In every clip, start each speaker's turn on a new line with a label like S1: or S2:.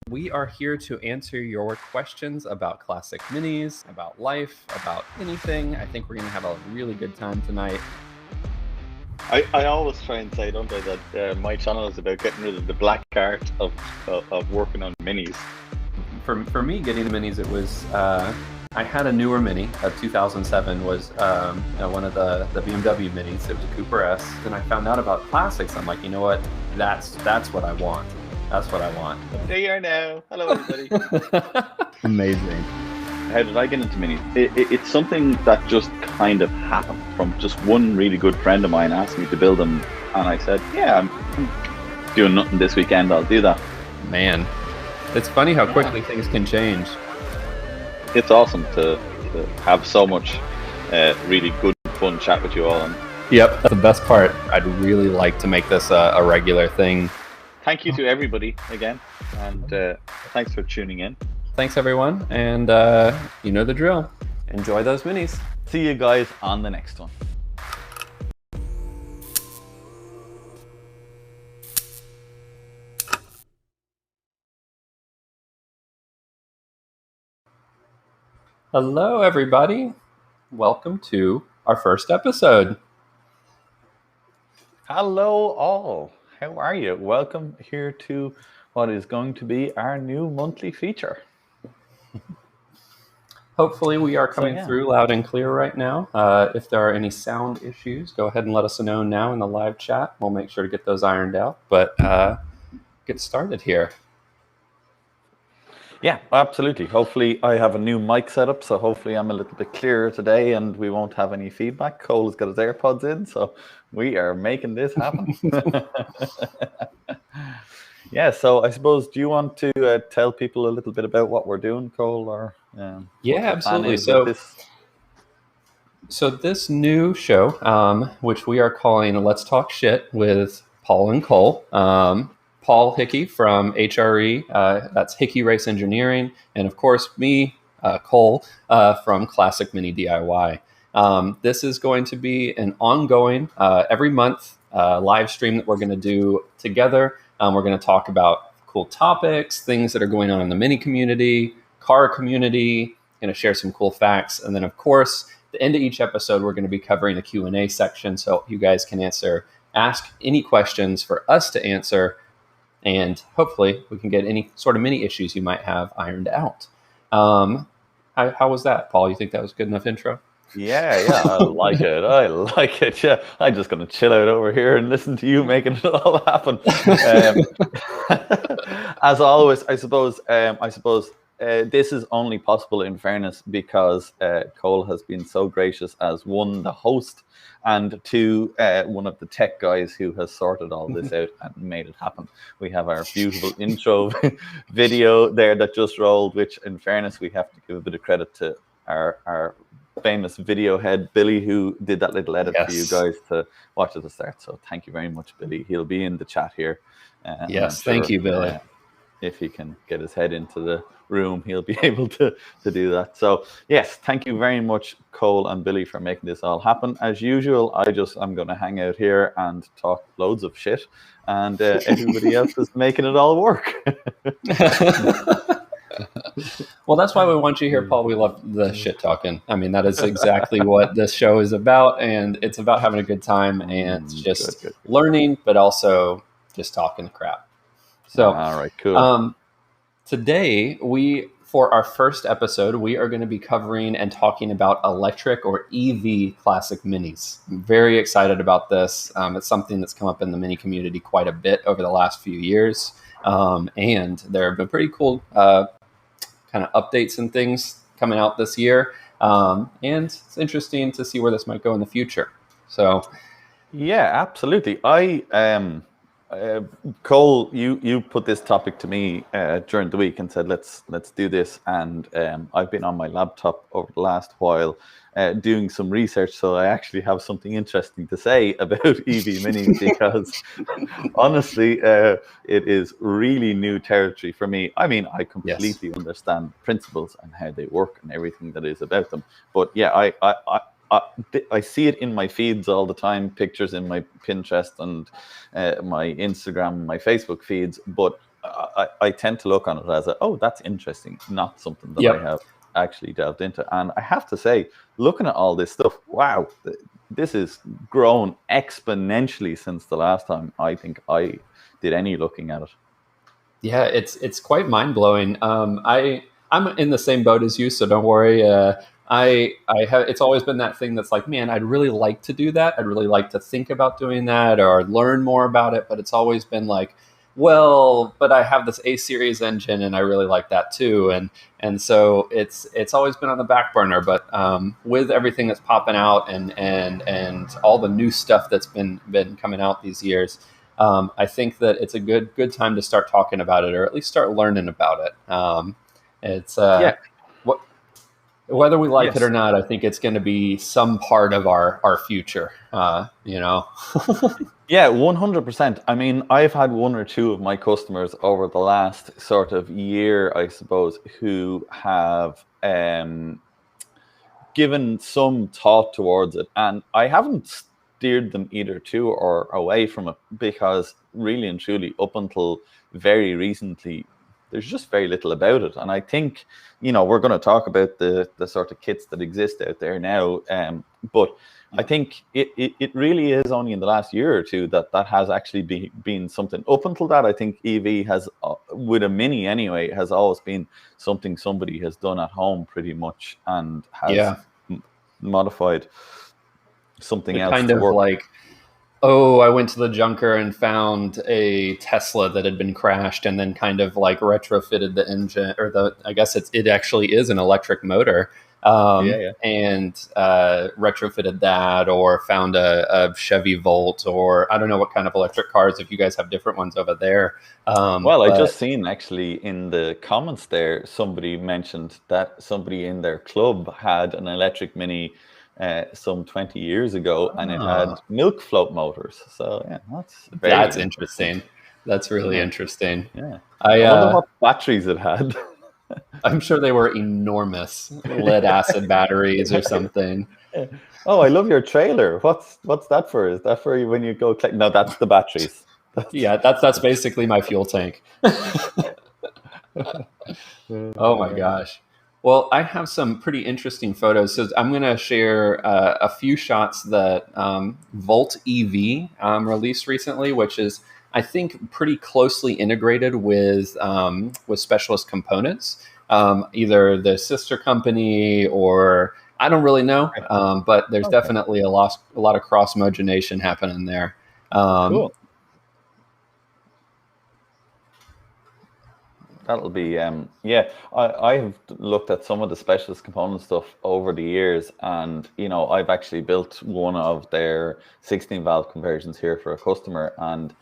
S1: We are here to answer your questions about classic minis, about life, about anything. I think we're going to have a really good time tonight.
S2: I always try and say, don't I, that my channel is about getting rid of the black art of working on minis.
S1: For me, getting the minis, it was I had a newer mini of 2007. Was one of the BMW minis. It was a Cooper S, and I found out about classics. I'm like, you know what? That's what I want. That's what I want.
S2: There you are now. Hello, everybody.
S1: Amazing.
S2: How did I get into minis? It's something that just kind of happened from just one really good friend of mine asked me to build them, and I said, yeah, I'm doing nothing this weekend, I'll do that.
S1: Man, it's funny how quickly things can change.
S2: It's awesome to have so much really good fun chat with you all. And
S1: yep, that's the best part. I'd really like to make this a regular thing.
S2: Thank you to everybody again, and thanks for tuning in.
S1: Thanks, everyone, and you know the drill. Enjoy those minis.
S2: See you guys on the next one.
S1: Hello, everybody. Welcome to our first episode.
S2: Hello, all. How are you? Welcome here to what is going to be our new monthly feature.
S1: Hopefully we are coming through loud and clear right now. If there are any sound issues, go ahead and let us know now in the live chat. We'll make sure to get those ironed out. But get started here.
S2: Yeah, absolutely. Hopefully I have a new mic setup, so hopefully I'm a little bit clearer today and we won't have any feedback. Cole has got his AirPods in, so we are making this happen. Yeah, so I suppose, do you want to tell people a little bit about what we're doing, Cole? Or
S1: yeah, absolutely. So this new show, which we are calling Let's Talk Shit with Paul and Cole. Paul Hickey from HRE, that's Hickey Race Engineering, and of course me, Cole, from Classic Mini DIY. This is going to be an ongoing, every month live stream that we're going to do together. We're going to talk about cool topics, things that are going on in the mini community, car community, going to share some cool facts, and then of course, at the end of each episode, we're going to be covering a Q&A section so you guys can ask any questions for us to answer. And hopefully we can get any sort of mini issues you might have ironed out. How was that, Paul? You think that was a good enough intro?
S2: Yeah, I like it. Yeah, I'm just going to chill out over here and listen to you making it all happen. As always, I suppose this is only possible, in fairness, because Cole has been so gracious as one, the host, and two, one of the tech guys who has sorted all this out and made it happen. We have our beautiful intro video there that just rolled, which, in fairness, we have to give a bit of credit to our famous video head, Billy, who did that little edit for you guys to watch at the start. So thank you very much, Billy. He'll be in the chat here.
S1: Yes, thank you, Billy.
S2: If he can get his head into the room, he'll be able to do that. So yes, thank you very much, Cole and Billy, for making this all happen. As usual, I'm going to hang out here and talk loads of shit, and everybody else is making it all work.
S1: Well, that's why we want you here, Paul. We love the shit talking. I mean, that is exactly what this show is about, and it's about having a good time and just good. Learning, but also just talking crap. So,
S2: all right, cool.
S1: Today, for our first episode, we are going to be covering and talking about electric or EV classic minis. I'm very excited about this. It's something that's come up in the mini community quite a bit over the last few years, and there have been pretty cool kind of updates and things coming out this year, and it's interesting to see where this might go in the future. So,
S2: yeah, absolutely. Cole, you put this topic to me during the week and said, let's do this. And I've been on my laptop over the last while doing some research, so I actually have something interesting to say about EV minis because honestly, it is really new territory for me. I mean, I completely understand principles and how they work and everything that is about them. But yeah, I see it in my feeds all the time, pictures in my Pinterest and my Instagram, my Facebook feeds, but I tend to look on it as that's interesting, not something that I
S1: Yep.
S2: have actually delved into. And I have to say, looking at all this stuff, wow, this has grown exponentially since the last time I think I did any looking at it.
S1: Yeah, it's quite mind blowing. I'm in the same boat as you, so don't worry. I have. It's always been that thing that's like, man, I'd really like to do that. I'd really like to think about doing that or learn more about it. But it's always been like, well, but I have this A series engine, and I really like that too. And so it's always been on the back burner. But with everything that's popping out and all the new stuff that's been coming out these years. I think that it's a good time to start talking about it, or at least start learning about it. It's
S2: Yeah.
S1: what, whether we like it or
S2: Yes.
S1: not. I think it's going to be some part of our future. You know.
S2: Yeah, 100%. I mean, I've had one or two of my customers over the last sort of year, I suppose, who have given some thought towards it, and I haven't steered them either to or away from it, because really and truly, up until very recently, there's just very little about it. And I think, we're going to talk about the sort of kits that exist out there now, but I think it really is only in the last year or two that has actually been something. Up until that, I think EV has, with a Mini anyway, has always been something somebody has done at home pretty much, and has
S1: Yeah.
S2: modified something
S1: It
S2: else
S1: kind
S2: to
S1: of
S2: work.
S1: like, oh, I went to the junker and found a Tesla that had been crashed, and then kind of like retrofitted the engine, or I guess it actually is an electric motor,
S2: Yeah, yeah.
S1: and retrofitted that, or found a Chevy Volt, or I don't know what kind of electric cars, if you guys have different ones over there.
S2: Well, I
S1: But
S2: just seen actually in the comments there, somebody mentioned that somebody in their club had an electric Mini some 20 years ago, and it had milk float motors. So yeah, that's very
S1: that's
S2: interesting.
S1: interesting. That's really
S2: Yeah,
S1: interesting.
S2: yeah.
S1: I
S2: I wonder what batteries it had.
S1: I'm sure they were enormous lead acid batteries or something.
S2: Oh, I love your trailer. What's that for? Is that for when you go collect? No, that's the batteries. That's
S1: Yeah, that's basically my fuel tank. Oh my gosh. Well, I have some pretty interesting photos. So I'm going to share a few shots that Volt EV released recently, which is, I think, pretty closely integrated with Specialist Components, either the sister company or I don't really know, but there's
S2: okay.
S1: definitely a lot of cross mogenation happening there. Um,
S2: Cool. That'll be yeah. I've looked at some of the specialist component stuff over the years, and I've actually built one of their 16 valve conversions here for a customer, and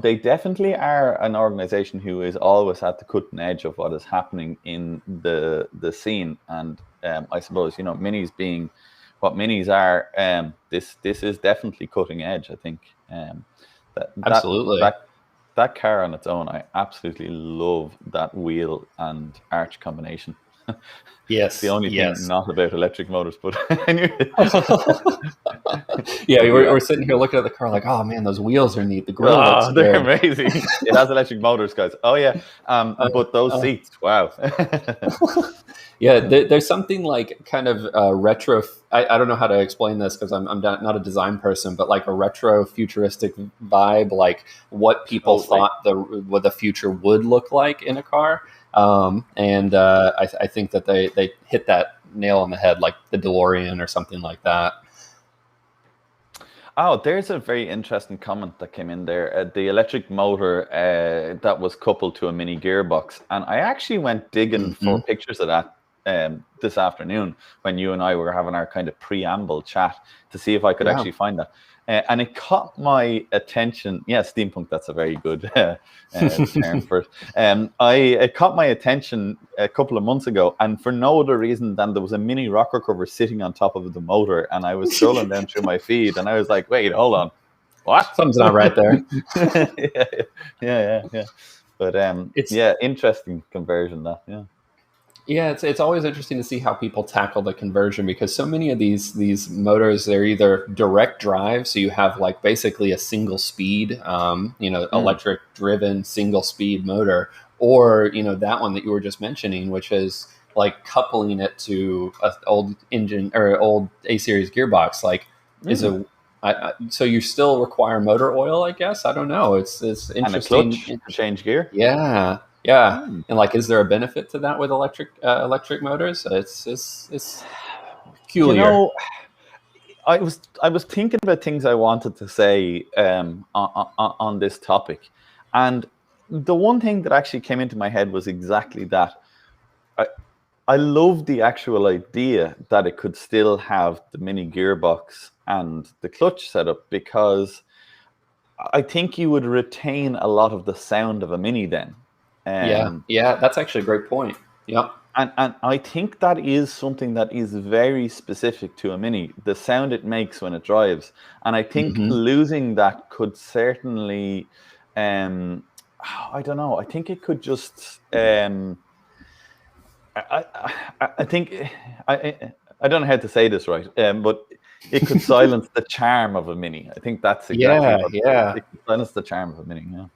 S2: they definitely are an organization who is always at the cutting edge of what is happening in the scene. And I suppose minis being what minis are, this is definitely cutting edge, I think. That that
S1: Absolutely.
S2: that that car on its own, I absolutely love that wheel and arch combination. It's the
S1: Yes.
S2: only thing
S1: Yes.
S2: not about electric motors, but anyway.
S1: Yeah,
S2: But
S1: we're,
S2: yeah.
S1: we're sitting here looking at the car like, oh man, those wheels are neat. The grill looks
S2: Oh, they're
S1: good.
S2: amazing. It has electric motors, guys. Oh yeah.
S1: Uh,
S2: But those
S1: uh,
S2: seats, wow.
S1: yeah, there's something like kind of retro. I don't know how to explain this because I'm not a design person, but like a retro futuristic vibe, like what people
S2: Totally.
S1: thought what the future would look like in a car. And I think that they hit that nail on the head, like the DeLorean or something like that.
S2: Oh, there's a very interesting comment that came in there. The electric motor that was coupled to a mini gearbox. And I actually went digging for
S1: Hmm.
S2: pictures of that this afternoon when you and I were having our kind of preamble chat to see if I could
S1: Yeah.
S2: actually find that. And it caught my attention. Yeah, steampunk, that's a very good term for it. It caught my attention a couple of months ago, and for no other reason than there was a mini rocker cover sitting on top of the motor, and I was scrolling down through my feed, and I was like, wait, hold on. What?
S1: Something's not right there.
S2: Yeah. But
S1: It's
S2: yeah, interesting conversion that, yeah.
S1: Yeah, it's always interesting to see how people tackle the conversion because so many of these motors they're either direct drive, so you have like basically a single speed,
S2: Mm.
S1: electric driven single speed motor, or that one that you were just mentioning, which is like coupling it to a old engine or old A series gearbox. Like, is
S2: Mm.
S1: a so you still require motor oil, I guess. I don't know. It's
S2: And a
S1: interesting.
S2: clutch to change gear.
S1: Yeah, yeah.
S2: Mm.
S1: And like, is there a benefit to that with electric motors? It's
S2: You
S1: peculiar.
S2: know, I was thinking about things I wanted to say on this topic, and the one thing that actually came into my head was exactly that. I I love the actual idea that it could still have the mini gearbox and the clutch setup because I think you would retain a lot of the sound of a mini then.
S1: Yeah,
S2: Um,
S1: yeah. That's actually a great point. Yep.
S2: and I think that is something that is very specific to a mini, the sound it makes when it drives. And I think
S1: Hmm.
S2: losing that could certainly, um, I don't know, I think it could just, I think, I don't know how to say this right, but it could silence the charm of a mini. I think that's exactly
S1: Yeah,
S2: what
S1: yeah.
S2: it could silence the charm of a mini. Yeah.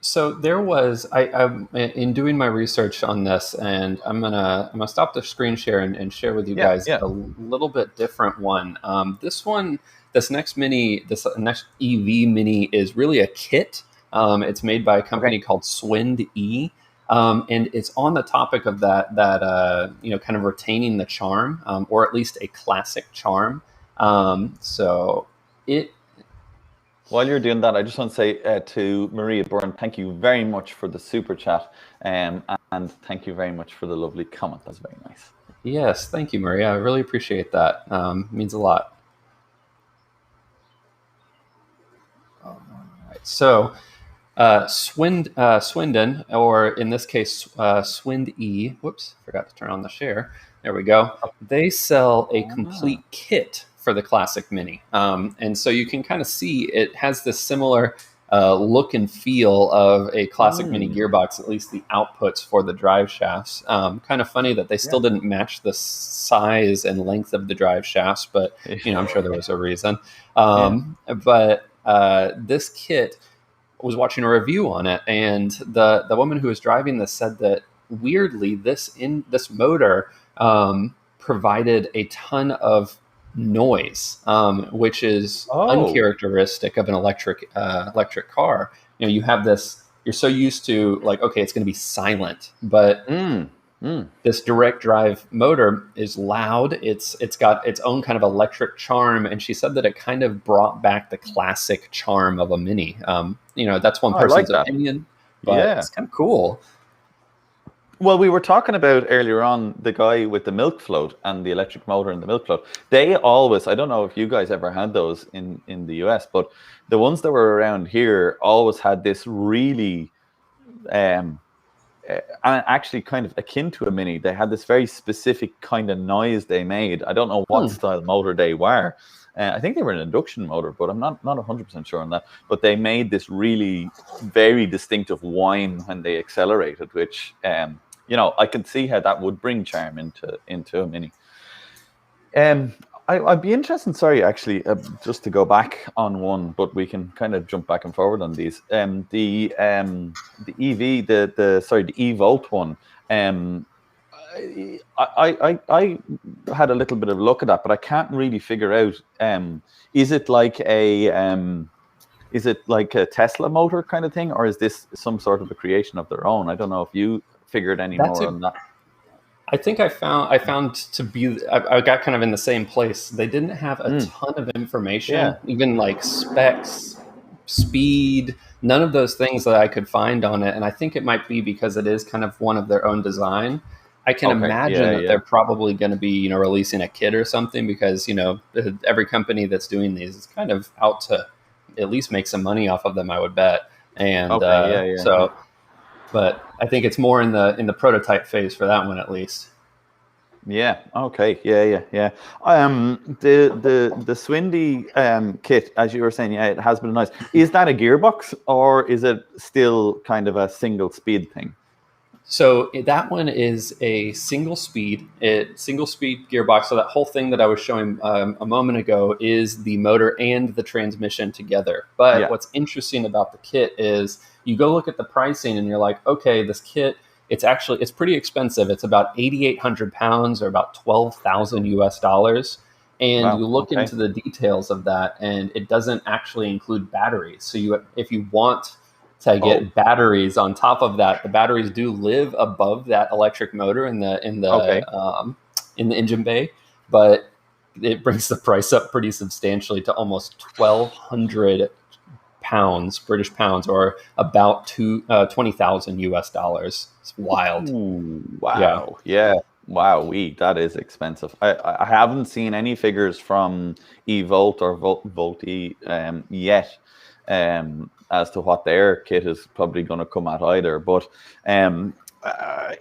S1: So there was I'm in doing my research on this, and I'm gonna stop the screen share and share with you
S2: Yeah.
S1: guys
S2: Yeah.
S1: a little bit different one. This next EV mini is really a kit. It's made by a
S2: Okay.
S1: company called Swind E, and it's on the topic of that kind of retaining the charm, or at least a classic charm. So it
S2: While you're doing that, I just want to say to Maria Byrne, thank you very much for the super chat, and thank you very much for the lovely comment. That's very nice.
S1: Yes, thank you, Maria. I really appreciate that. Means a lot. All right. So, Swindon, or in this case, Swind E. Whoops, forgot to turn on the share. There we go. They sell a
S2: Ah.
S1: complete kit for the Classic Mini, and so you can kind of see it has this similar look and feel of a Classic Mini
S2: Mm.
S1: gearbox. At least the outputs for the drive shafts. Kind of funny that they
S2: Yeah.
S1: still didn't match the size and length of the drive shafts, but I'm sure there was a reason.
S2: Yeah.
S1: But this kit was watching a review on it, and the woman who was driving this said that weirdly this motor provided a ton of noise, which is
S2: Oh.
S1: uncharacteristic of an electric car. You have this. You're so used to like, okay, it's going to be silent, but
S2: Mm. Mm.
S1: this direct drive motor is loud. It's got its own kind of electric charm, and she said that it kind of brought back the classic charm of a Mini. That's one
S2: Oh, I like
S1: person's
S2: that.
S1: opinion, but
S2: Yeah.
S1: it's kind of cool.
S2: Well, we were talking about earlier on the guy with the milk float and the electric motor and the milk float. They always, I don't know if you guys ever had those in the US, but the ones that were around here always had this really, um, actually kind of akin to a mini. They had this very specific kind of noise they made. I don't know what
S1: Hmm.
S2: style motor they were. I think they were an induction motor, but I'm not 100% sure on that. But they made this really very distinctive whine when they accelerated, which I can see how that would bring charm into a mini. Um, I'd be interested. Sorry, actually, just to go back on one, but we can kind of jump back and forward on these. The EV, the E-Volt one. Um, I had a little bit of a look at that, but I can't really figure out. Is it like a Tesla motor kind of thing, or is this some sort of a creation of their own? I don't know if you figured any
S1: That's
S2: more
S1: a
S2: on that.
S1: I think I found to be I got kind of in the same place. They didn't have a
S2: Mm,
S1: ton of information,
S2: yeah.
S1: even like specs, speed, none of those things that I could find on it. And I think it might be because it is kind of one of their own design. I can
S2: Okay.
S1: imagine
S2: Yeah.
S1: that they're
S2: Yeah.
S1: probably going to be, releasing a kit or something because, every company that's doing these is kind of out to at least make some money off of them, I would bet. And
S2: Okay. Yeah. Yeah. Yeah.
S1: but I think it's more in the prototype phase for that one at least.
S2: Yeah. Okay. Yeah. Yeah. Yeah. The Swindy kit, as you were saying, yeah, it has been nice. Is that a gearbox or is it still kind of a single speed thing?
S1: So that one is a single speed gearbox. So that whole thing that I was showing a moment ago is the motor and the transmission together. But
S2: Yeah.
S1: what's interesting about the kit is you go look at the pricing and you're like, okay, this kit, it's pretty expensive. It's about 8,800 pounds or about 12,000 US dollars. And
S2: Wow.
S1: you look
S2: Okay.
S1: into the details of that, and it doesn't actually include batteries. So if you want to get batteries on top of that, the batteries do live above that electric motor
S2: Okay.
S1: in the engine bay, but it brings the price up pretty substantially to almost 1,200 pounds, British pounds, or about 20,000 US dollars. It's wild.
S2: Ooh,
S1: Yeah.
S2: wow. Yeah. Wow. That is expensive. I haven't seen any figures from eVolt or Volti yet as to what their kit is probably going to come at either. But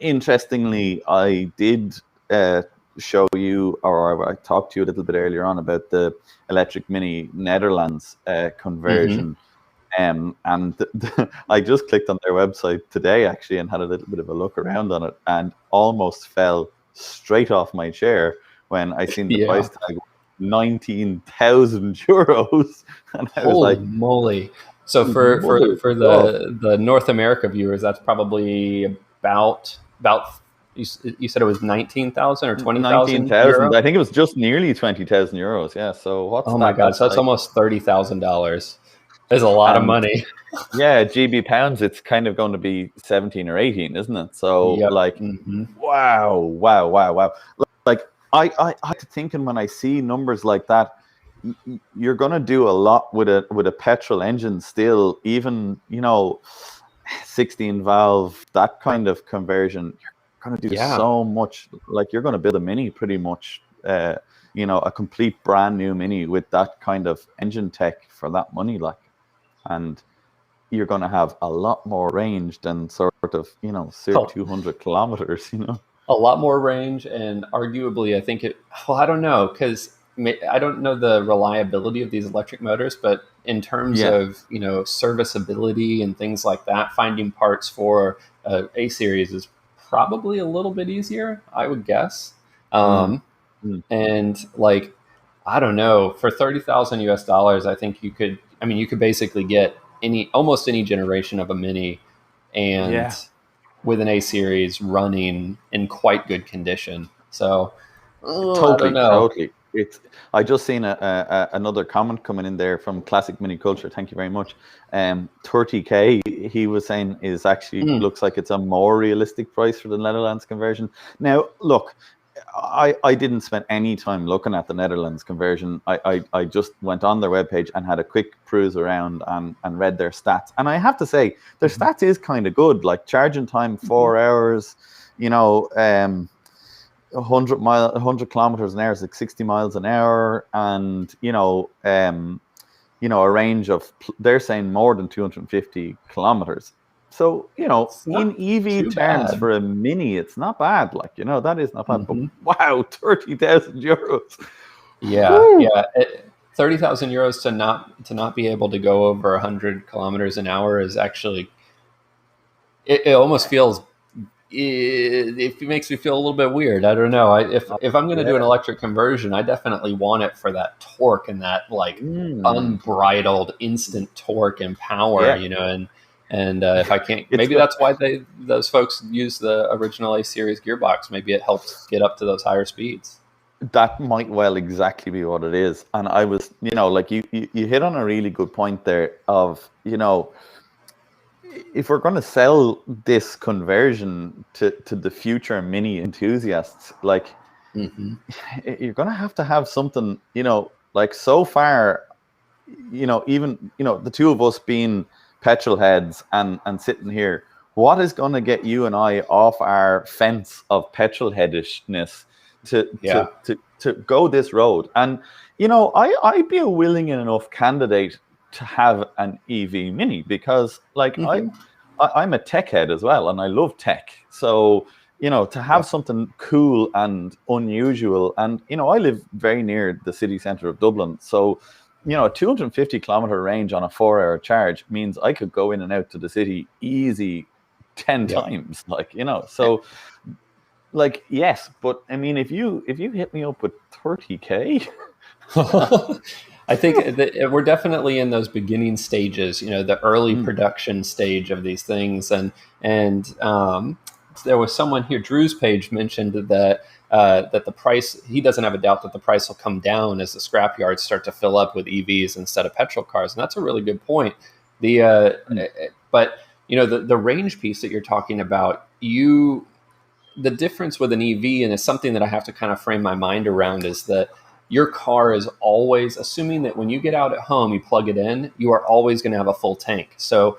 S2: interestingly, I did show you, or I talked to you a little bit earlier on about the Electric Mini Netherlands
S1: Mm-hmm.
S2: conversion. And I just clicked on their website today actually and had a little bit of a look around on it and almost fell straight off my chair when I seen the
S1: Yeah.
S2: price tag, 19,000 euros, and I was
S1: Holy
S2: like,
S1: moly. So
S2: mother of
S1: for
S2: God.
S1: the North America viewers, that's probably about you said it was 19,000 or 20,000
S2: 19,000.
S1: euro.
S2: I think it was just nearly 20,000 euros. Yeah. So what's
S1: Oh my
S2: that?
S1: god, so
S2: That's
S1: that's
S2: like,
S1: almost $30,000. That's a lot of
S2: and
S1: money.
S2: yeah, GB pounds, it's kind of going to be 17 or 18, isn't it? So
S1: Yep.
S2: like,
S1: Hmm.
S2: wow, wow, wow, wow. Like I get to thinking when I see numbers like that, you're going to do a lot with a petrol engine still, even 16 valve, that kind of conversion. You're going to do
S1: Yeah.
S2: so much. Like you're going to build a Mini pretty much, a complete brand new Mini with that kind of engine tech for that money, like, and you're going to have a lot more range than sort of, circa
S1: Oh,
S2: 200 kilometers,
S1: a lot more range, and arguably, I think it. Well, I don't know because I don't know the reliability of these electric motors, but in terms
S2: Yeah.
S1: of serviceability and things like that, finding parts for A series is probably a little bit easier, I would guess.
S2: Mm.
S1: Um,
S2: Mm.
S1: and like, I don't know, for 30,000 US dollars, I think you could. I mean, you could basically get almost any generation of a Mini, and
S2: Yeah.
S1: with an A series running in quite good condition. So I don't
S2: Totally,
S1: know.
S2: totally. It's. I just seen another comment coming in there from Classic Mini Culture. Thank you very much. 30K, he was saying, is actually
S1: Mm,
S2: looks like it's a more realistic price for the Netherlands conversion. Now, look, I didn't spend any time looking at the Netherlands conversion. I just went on their webpage and had a quick cruise around and read their stats. And I have to say, their
S1: mhm,
S2: stats is kind of good. Like charging time,
S1: mhm.
S2: 4 hours. 100 kilometers an hour is like 60 miles an hour, and a range of, they're saying, more than 250 kilometers. So
S1: It's
S2: in
S1: not
S2: EV
S1: too
S2: terms
S1: bad.
S2: for a Mini, it's not bad. Like, that is not bad. But
S1: Hmm.
S2: wow, 30,000 euros.
S1: Yeah,
S2: Whew.
S1: yeah. 30,000 euros to not be able to go over 100 kilometers an hour is actually it almost feels it makes me feel a little bit weird. I don't know. If I'm going to
S2: Yeah.
S1: do an electric conversion, I definitely want it for that torque and that like
S2: Mm.
S1: unbridled instant torque and power.
S2: Yeah.
S1: And if I can't,
S2: It's
S1: maybe
S2: good.
S1: that's why those folks use the original A series gearbox. Maybe it helped get up to those higher speeds.
S2: That might well exactly be what it is. And I was, like you hit on a really good point there of, if we're going to sell this conversion to the future Mini enthusiasts, like,
S1: Hmm.
S2: you're going to have something, like, so far, even, the two of us being petrol heads and sitting here, what is going to get you and I off our fence of petrol headishness
S1: Yeah.
S2: to go this road? And, I'd be a willing enough candidate to have an EV Mini because, like,
S1: Hmm.
S2: I'm a tech head as well, and I love tech. So, to have
S1: Yep.
S2: something cool and unusual, and, I live very near the city centre of Dublin. So, a 250 kilometer range on a 4 hour charge means I could go in and out to the city easy 10
S1: Yep.
S2: times, so like, yes, but I mean, if you hit me up with 30K,
S1: I think that we're definitely in those beginning stages, the early production stage of these things, and there was someone here. Drew's page mentioned that the price. He doesn't have a doubt that the price will come down as the scrapyards start to fill up with EVs instead of petrol cars, and that's a really good point. But the range piece that you're talking about, the difference with an EV, and it's something that I have to kind of frame my mind around, is that your car is always, assuming that when you get out at home, you plug it in, you are always going to have a full tank. So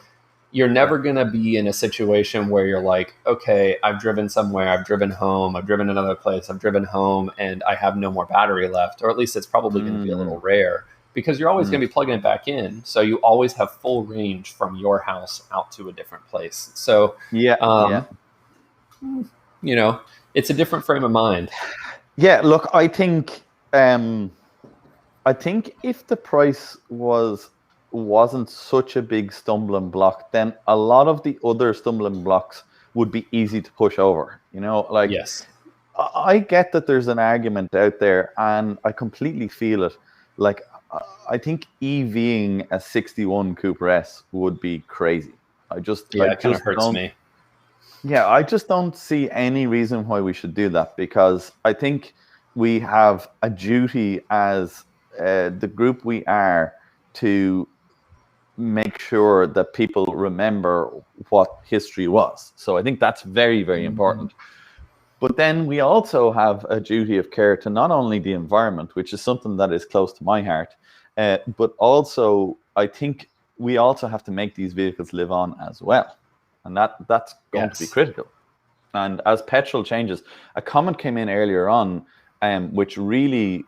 S1: you're never going to be in a situation where you're like, okay, I've driven somewhere, I've driven home, I've driven another place, I've driven home, and I have no more battery left. Or at least it's probably going to be a little rare, because you're always going to be plugging it back in. So you always have full range from your house out to a different place. So,
S2: yeah.
S1: It's a different frame of mind.
S2: Yeah, look, I think if the price wasn't such a big stumbling block, then a lot of the other stumbling blocks would be easy to push over. Like,
S1: Yes.
S2: I get that there's an argument out there, and I completely feel it. Like, I think EVing a 61 Cooper S would be crazy. I
S1: It kind of hurts
S2: don't.
S1: me.
S2: Yeah, I just don't see any reason why we should do that, because I think we have a duty as the group we are to make sure that people remember what history was. So I think that's very, very important. But then we also have a duty of care to not only the environment, which is something that is close to my heart, but also I think we also have to make these vehicles live on as well. And that's going to be critical. And as petrol changes, a comment came in earlier on, which really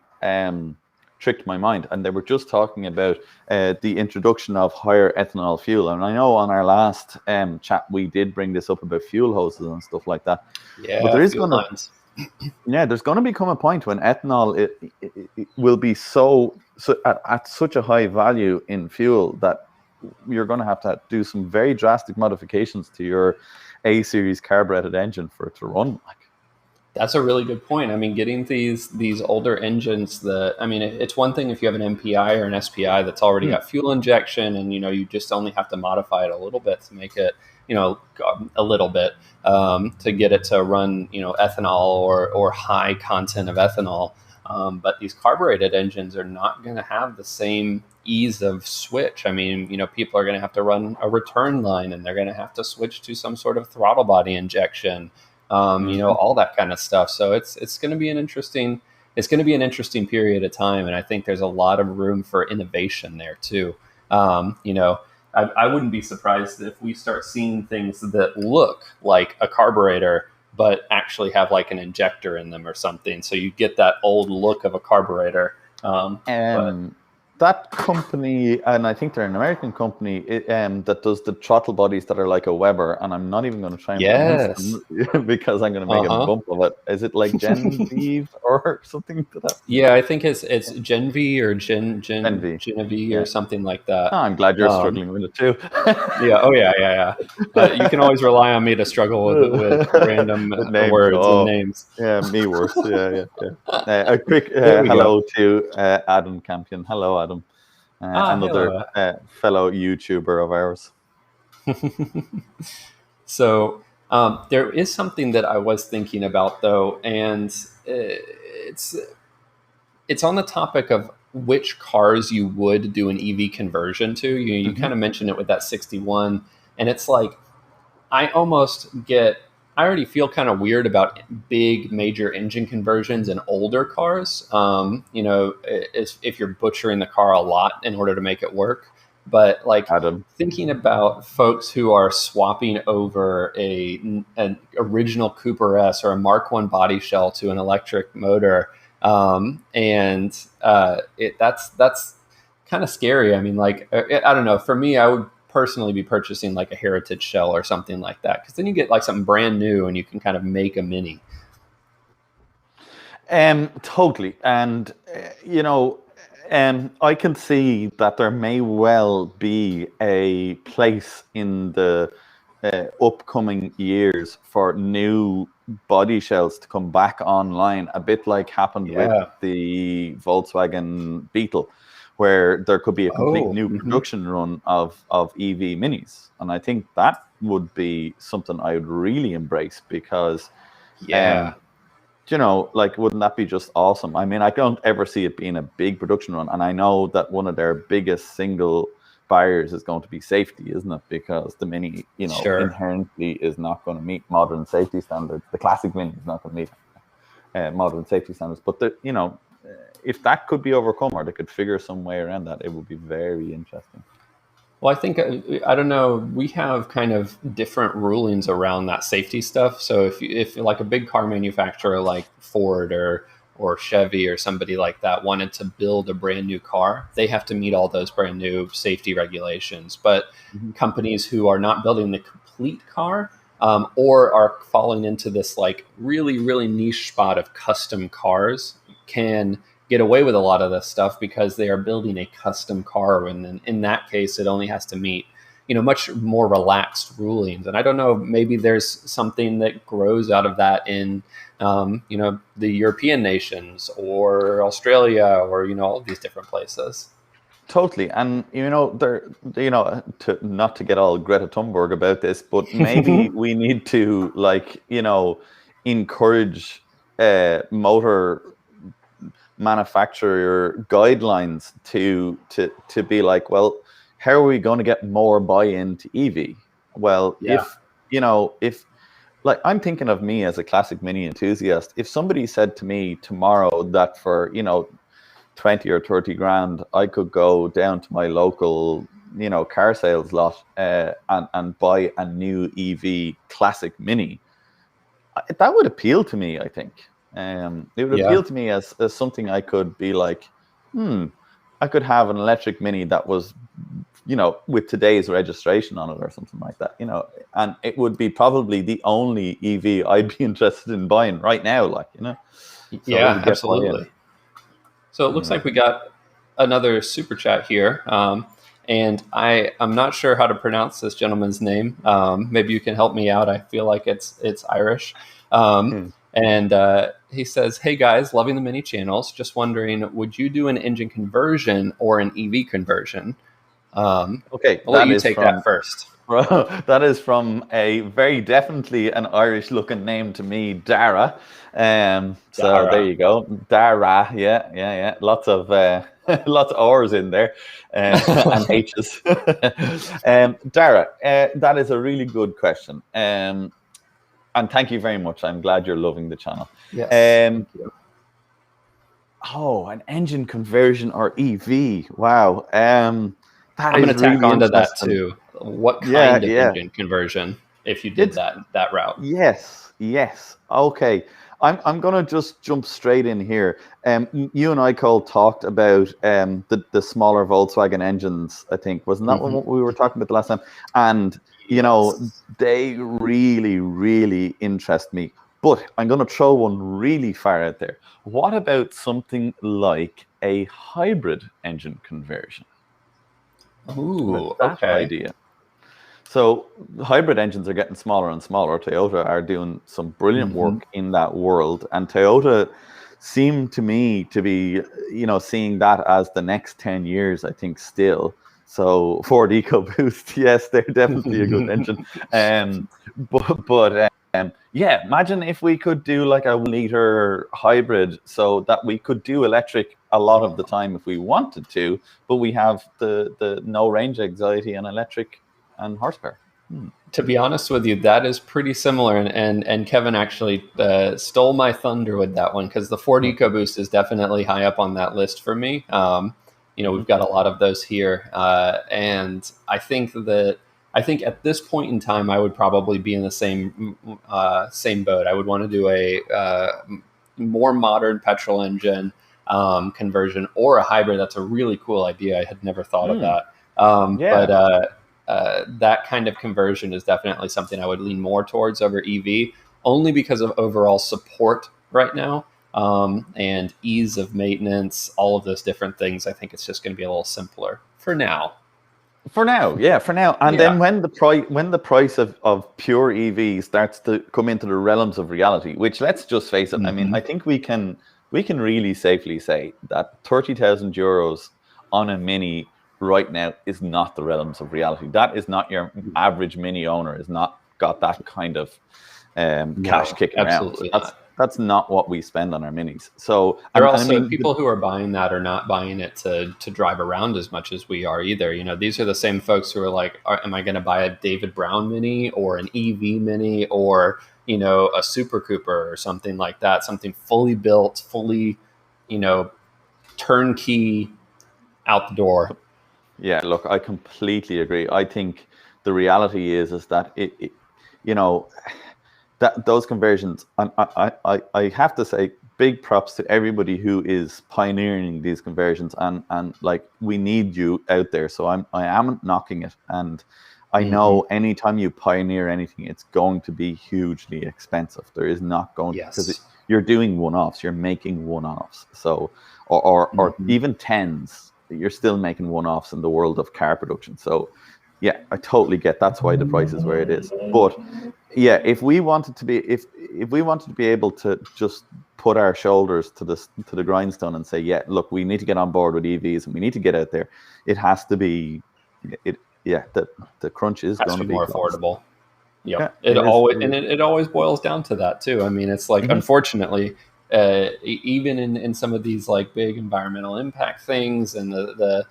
S2: tricked my mind. And they were just talking about the introduction of higher ethanol fuel. And I know on our last chat, we did bring this up about fuel hoses and stuff like that.
S1: Yeah,
S2: but there is
S1: fuel lines.
S2: there's going to become a point when ethanol it will be so at such a high value in fuel that you're going to have do some very drastic modifications to your A series carbureted engine for it to run.
S1: That's a really good point. I mean, getting these older engines it's one thing if you have an MPI or an SPI that's already got fuel injection, and you just only have to modify it a little bit to make it a little bit to get it to run ethanol or high content of ethanol. But these carbureted engines are not going to have the same ease of switch. I mean, people are going to have to run a return line, and they're going to have to switch to some sort of throttle body injection. All that kind of stuff. So it's going to be an interesting period of time, and I think there's a lot of room for innovation there too. I wouldn't be surprised if we start seeing things that look like a carburetor but actually have like an injector in them or something. So you get that old look of a carburetor.
S2: That company, and I think they're an American company, that does the throttle bodies that are like a Weber, and I'm not even going to try and pronounce them because I'm going to make a bump of it. Is it like Genevieve or something to that?
S1: Yeah, I think it's Genvi or Genevieve or something like that.
S2: Oh, I'm glad you're struggling with it too.
S1: Yeah. Oh, yeah. But you can always rely on me to struggle with random words and names.
S2: Yeah, me worse. Yeah. A quick hello to Adam Campion. Hello, Adam. Another fellow YouTuber of ours.
S1: So there is something that I was thinking about, though, and it's on the topic of which cars you would do an EV conversion to. You kind of mentioned it with that 61, and it's like I already feel kind of weird about big major engine conversions in older cars. If you're butchering the car a lot in order to make it work. But like thinking about folks who are swapping over an original Cooper S or a Mark I body shell to an electric motor, that's kind of scary. I mean, like I don't know. For me, I would personally be purchasing like a heritage shell or something like that, because then you get like something brand new and you can kind of make a mini.
S2: Totally, and I can see that there may well be a place in the upcoming years for new body shells to come back online, a bit like happened with the Volkswagen Beetle, where there could be a complete new production run of EV minis. And I think that would be something I would really embrace because, you know, like, wouldn't that be just awesome? I mean, I don't ever see it being a big production run. And I know that one of their biggest single barriers is going to be safety, isn't it? Because the Mini, you know, inherently is not going to meet modern safety standards. The classic Mini is not going to meet modern safety standards. But, you know, if that could be overcome or they could figure some way around that, it would be very interesting.
S1: Well, I think, I don't know, we have kind of different rulings around that safety stuff. So if like a big car manufacturer like Ford or Chevy or somebody like that wanted to build a brand new car, they have to meet all those brand new safety regulations. But companies who are not building the complete car or are falling into this like really, really niche spot of custom cars can get away with a lot of this stuff because they are building a custom car. And then in that case, it only has to meet, you know, much more relaxed rulings. And I don't know, maybe there's something that grows out of that in, you know, the European nations or Australia or, you know, all of these different places.
S2: Totally. And, you know, not to get all Greta Thunberg about this, but maybe we need to, like, you know, encourage motor manufacturer guidelines to be like, well, how are we going to get more buy-in to EV? Well, if like, I'm thinking of me as a classic Mini enthusiast. If somebody said to me tomorrow that for, you know, 20 or 30 grand, I could go down to my local, you know, car sales lot and buy a new EV classic Mini, that would appeal to me, I think. It would appeal to me as something I could be like, I could have an electric Mini that was, you know, with today's registration on it or something like that, you know, and it would be probably the only EV I'd be interested in buying right now, like, you know.
S1: So absolutely. So it looks like we got another super chat here. And I'm not sure how to pronounce this gentleman's name. Maybe you can help me out. I feel like it's Irish. And he says, "Hey guys, loving the Mini channels. Just wondering, would you do an engine conversion or an EV conversion?"
S2: Okay,
S1: I'll let you take that first.
S2: That is from a very definitely an Irish-looking name to me, Dara. So
S1: Dara.
S2: there you go, Dara. Yeah. Lots of lots of R's in there and H's. Dara, that is a really good question. And thank you very much. I'm glad you're loving the channel.
S1: Yes, thank you.
S2: Oh, an engine conversion or EV? Wow.
S1: I'm going to tack onto that too. What kind of engine conversion if you did that route?
S2: Yes. Okay. I'm going to just jump straight in here. You and I, Cole, talked about the smaller Volkswagen engines, I think. Wasn't that what we were talking about the last time? And, you know, they really, really interest me. But I'm going to throw one really far out there. What about something like a hybrid engine conversion?
S1: Ooh,
S2: that idea. So hybrid engines are getting smaller and smaller. Toyota are doing some brilliant work in that world, and Toyota seem to me to be, you know, seeing that as the next 10 years, I think, still. So Ford EcoBoost, yes, they're definitely a good engine. But yeah, imagine if we could do like a 1 liter hybrid so that we could do electric a lot of the time if we wanted to, but we have the no range anxiety and electric and horsepower.
S1: To be honest with you, that is pretty similar, and Kevin actually stole my thunder with that one, because the Ford EcoBoost is definitely high up on that list for me. You know, we've got a lot of those here, and I think at this point in time, I would probably be in the same boat. I would want to do a more modern petrol engine conversion or a hybrid. That's a really cool idea. I had never thought of that. But that kind of conversion is definitely something I would lean more towards over EV, only because of overall support right now and ease of maintenance, all of those different things. I think it's just going to be a little simpler for now.
S2: For now, and then when the price of pure EV starts to come into the realms of reality, which, let's just face it, I mean, I think we can really safely say that €30,000 on a Mini right now is not the realms of reality. That is not your average Mini owner. Is not got that kind of cash kicking around. That's not what we spend on our Minis. So
S1: people who are buying that are not buying it to drive around as much as we are either. You know, these are the same folks who are like, am I going to buy a David Brown Mini or an EV Mini or, you know, a Super Cooper or something like that, something fully built, fully, you know, turnkey out the door.
S2: Yeah, look, I completely agree. I think the reality is that it you know, that those conversions, and I have to say big props to everybody who is pioneering these conversions, and like, we need you out there. So I am knocking it, and I know anytime you pioneer anything, it's going to be hugely expensive. There is not going to, because you're doing one-offs, you're making one-offs. So or even tens, you're still making one-offs in the world of car production. So yeah, I totally get that's why the price is where it is. But yeah, if we wanted to be able to just put our shoulders to the grindstone and say, yeah, look, we need to get on board with EVs and we need to get out there, it has to be the crunch is going to be
S1: more
S2: close.
S1: Affordable. Yep. Yeah, it always boils down to that too. I mean, it's like, unfortunately, even in some of these like big environmental impact things and the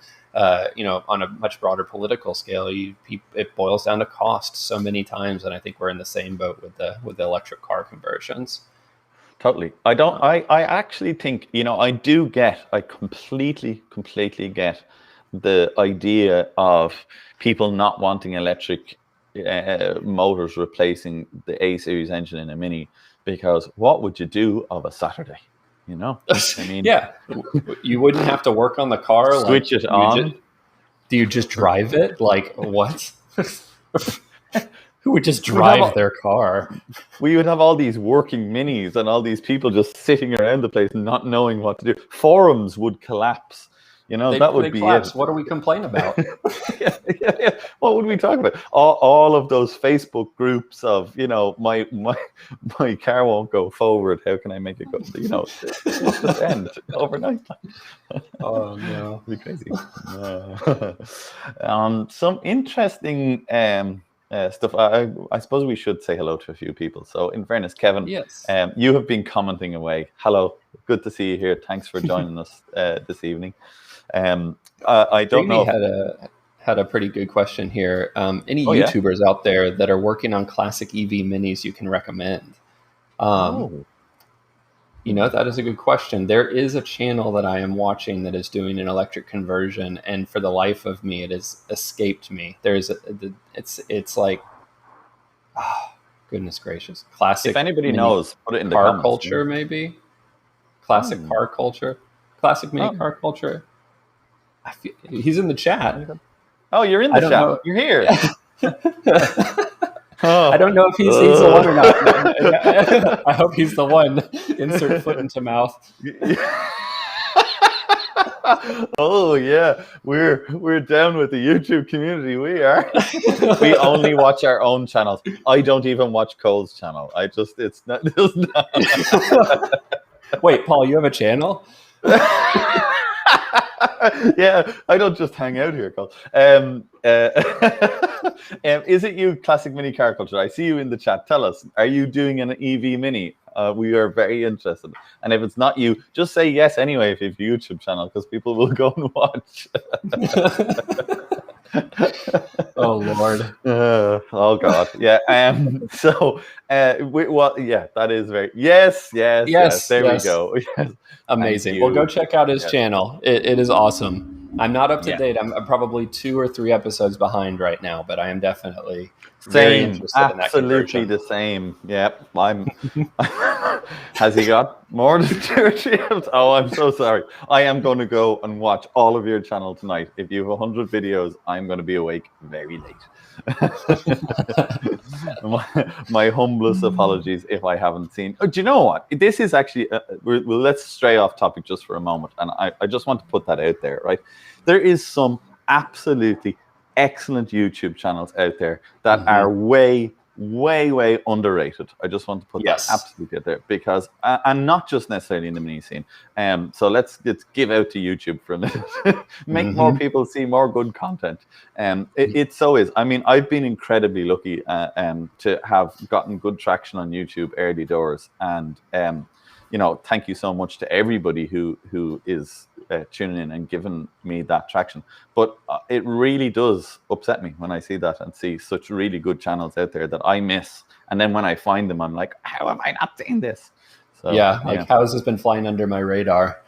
S1: you know, on a much broader political scale, it boils down to cost so many times, and I think we're in the same boat with the electric car conversions.
S2: Totally. I actually think, you know, I completely get the idea of people not wanting electric motors replacing the A series engine in a Mini, because what would you do of a Saturday? You know, I mean,
S1: yeah, you wouldn't have to work on the car.
S2: Switch it on.
S1: Do you just drive it? Like, what? Who would just drive their car?
S2: We would have all these working Minis and all these people just sitting around the place not knowing what to do. Forums would collapse. You know, that would be it.
S1: What do we complain about?
S2: yeah. What would we talk about? All of those Facebook groups of, you know, my car won't go forward. How can I make it go? You know, it's just end overnight.
S1: Oh no,
S2: it'd be crazy. Some interesting stuff. I suppose we should say hello to a few people. So, in fairness, Kevin,
S1: yes,
S2: you have been commenting away. Hello, good to see you here. Thanks for joining us this evening. I don't know.
S1: Had a pretty good question here. Any YouTubers out there that are working on classic EV Minis you can recommend? You know, that is a good question. There is a channel that I am watching that is doing an electric conversion, and for the life of me, it has escaped me. It's like, oh, goodness gracious, classic.
S2: If anybody knows, put it in the
S1: car
S2: comments.
S1: Culture, maybe classic car culture, classic mini car culture. He's in the chat.
S2: Oh, you're in the chat. You're here.
S1: I don't know if he's the one or not. I hope he's the one. Insert foot into mouth.
S2: Oh yeah, we're down with the YouTube community. We are. We only watch our own channels. I don't even watch Cole's channel. It's not.
S1: Wait, Paul, you have a channel?
S2: Yeah, I don't just hang out here, Cole. Is it you, Classic Mini Car Culture? I see you in the chat. Tell us, are you doing an EV Mini? We are very interested. And if it's not you, just say yes anyway if you have a YouTube channel, because people will go and watch.
S1: Oh Lord.
S2: Oh God. Yeah. That is very yes. There we go. Yes.
S1: Amazing. Well, go check out his channel. It is awesome. I'm not up to date. I'm probably 2 or 3 episodes behind right now, but I am definitely very interested in that.
S2: Absolutely the same. Yep. Has he got more than 2 or 3 episodes? Oh, I'm so sorry. I am going to go and watch all of your channel tonight. If you have 100 videos, I'm going to be awake very late. my humblest apologies if I haven't seen. Oh, do you know what? This is actually let's stray off topic just for a moment, and I just want to put that out there. Right, there is some absolutely excellent YouTube channels out there that are way underrated. I just want to put that absolutely out there because, and not just necessarily in the mini scene. So let's give out to YouTube for a minute. Make more people see more good content. It so is. I mean, I've been incredibly lucky to have gotten good traction on YouTube early doors, and thank you so much to everybody who is tuning in and giving me that traction. But it really does upset me when I see that and see such really good channels out there that I miss. And then when I find them, I'm like, how am I not seeing this? So,
S1: how has this been flying under my radar?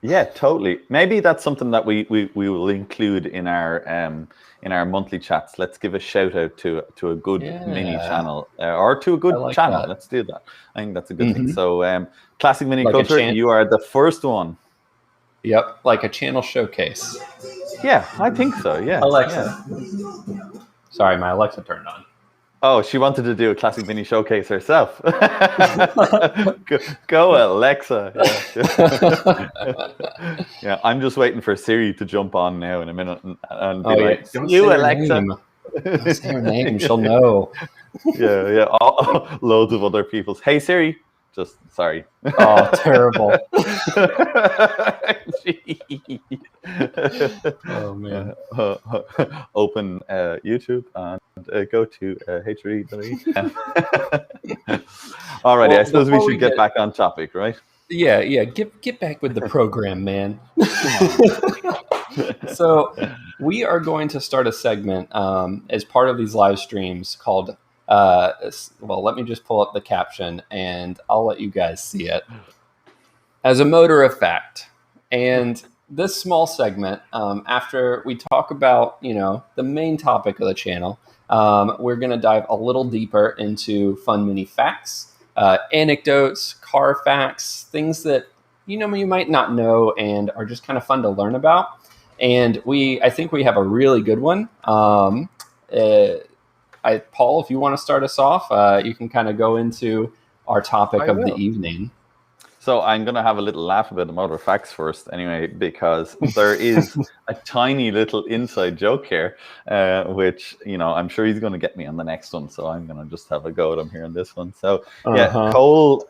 S2: Yeah, totally. Maybe that's something that we will include in our monthly chats. Let's give a shout out to a good mini channel or to a good channel. That. Let's do that. I think that's a good thing. So, Classic Mini Culture, you are the first one.
S1: Yep, like a channel showcase.
S2: Yeah, I think so. Yeah,
S1: Alexa. Yeah. Sorry, my Alexa turned on.
S2: Oh, she wanted to do a Classic Mini showcase herself. Go Alexa. Yeah, I'm just waiting for Siri to jump on now in a minute and be like,
S1: don't
S2: you
S1: say
S2: Alexa.
S1: Don't say her name, she'll know.
S2: Yeah. Loads of other people's. Hey Siri. Just sorry.
S1: Oh, terrible. Oh man.
S2: Open YouTube and go to HRE. Alrighty, well, I suppose we should get back on topic, right?
S1: Yeah. Get back with the program, man. So we are going to start a segment as part of these live streams called let me just pull up the caption and I'll let you guys see it. As a motor of fact. And this small segment, after we talk about, the main topic of the channel, we're going to dive a little deeper into fun mini facts, anecdotes, car facts, things that, you might not know and are just kind of fun to learn about. And I think we have a really good one. Paul, if you want to start us off, you can kind of go into our topic of the evening.
S2: So I'm going to have a little laugh about the motor facts first anyway, because there is a tiny little inside joke here, which, I'm sure he's going to get me on the next one. So I'm going to just have a go at him here on this one. So, Cole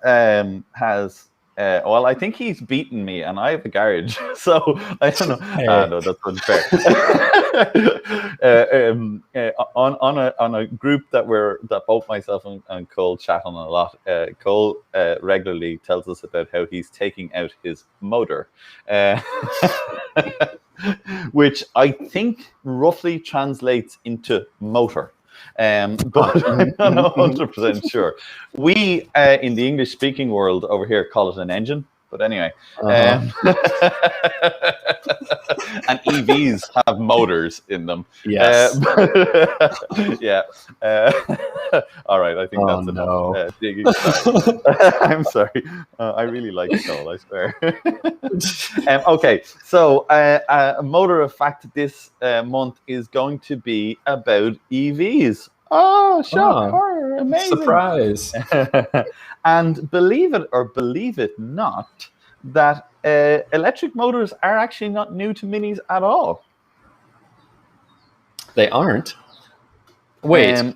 S2: has... I think he's beaten me, and I have a garage, so I don't know. Hey. No, that's unfair. On a group that both myself and Cole chat on a lot, Cole regularly tells us about how he's taking out his motor, which I think roughly translates into motor. But I'm not 100% sure. We, in the English-speaking world over here, call it an engine. But anyway, and EVs have motors in them.
S1: Yes.
S2: Yeah. All right. I think that's enough digging. I'm sorry. I really like Cole, I swear. Okay. So, a motor of fact this month is going to be about EVs. Oh, shock! Horror, amazing!
S1: Surprise!
S2: And believe it not, that electric motors are actually not new to minis at all.
S1: They aren't. Wait.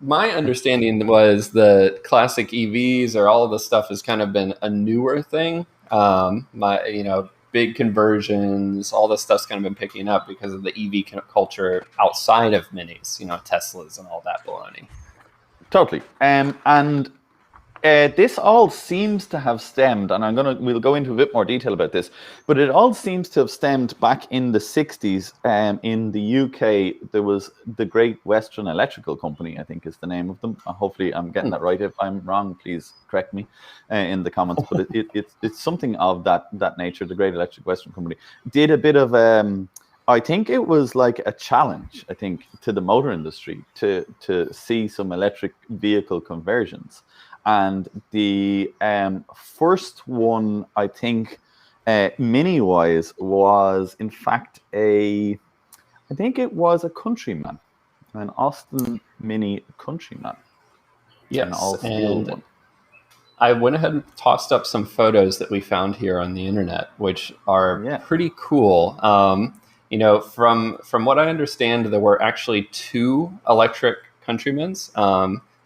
S1: My understanding was the classic EVs or all of this stuff has kind of been a newer thing. Big conversions, all this stuff's kind of been picking up because of the EV culture outside of minis, Teslas and all that baloney.
S2: Totally. And this all seems to have stemmed, and we'll go into a bit more detail about this, but it all seems to have stemmed back in the 60s. In the UK, there was the Great Western Electrical Company, I think is the name of them. Hopefully I'm getting that right. If I'm wrong, please correct me in the comments. But it's something of that nature. The Great Electric Western Company did a bit of... I think it was like a challenge, to the motor industry to see some electric vehicle conversions. And the first one, I think, mini-wise, was in fact I think it was a Countryman, an Austin Mini Countryman.
S1: Yes, and I went ahead and tossed up some photos that we found here on the internet, which are pretty cool. from what I understand, there were actually two electric Countrymans.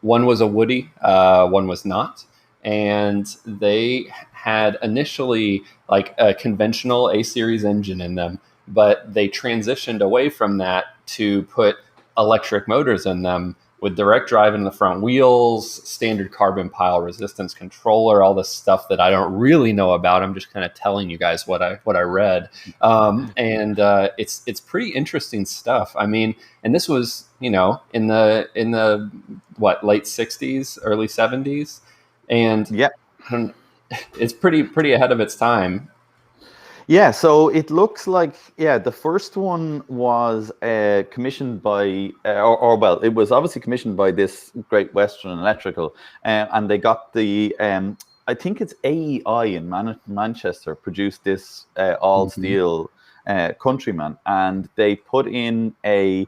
S1: One was a Woody, one was not, and they had initially like a conventional A series engine in them, but they transitioned away from that to put electric motors in them with direct drive in the front wheels, standard carbon pile resistance controller, all this stuff that I don't really know about. I'm just kind of telling you guys what I read, and it's pretty interesting stuff. I mean, and this was in the what, late '60s, early '70s, and
S2: Yeah.
S1: it's pretty ahead of its time.
S2: Yeah, so it looks like, the first one was commissioned by, well, it was obviously commissioned by this Great Western Electrical, and they got the, I think it's AEI in Manchester produced this all steel Countryman, and they put in I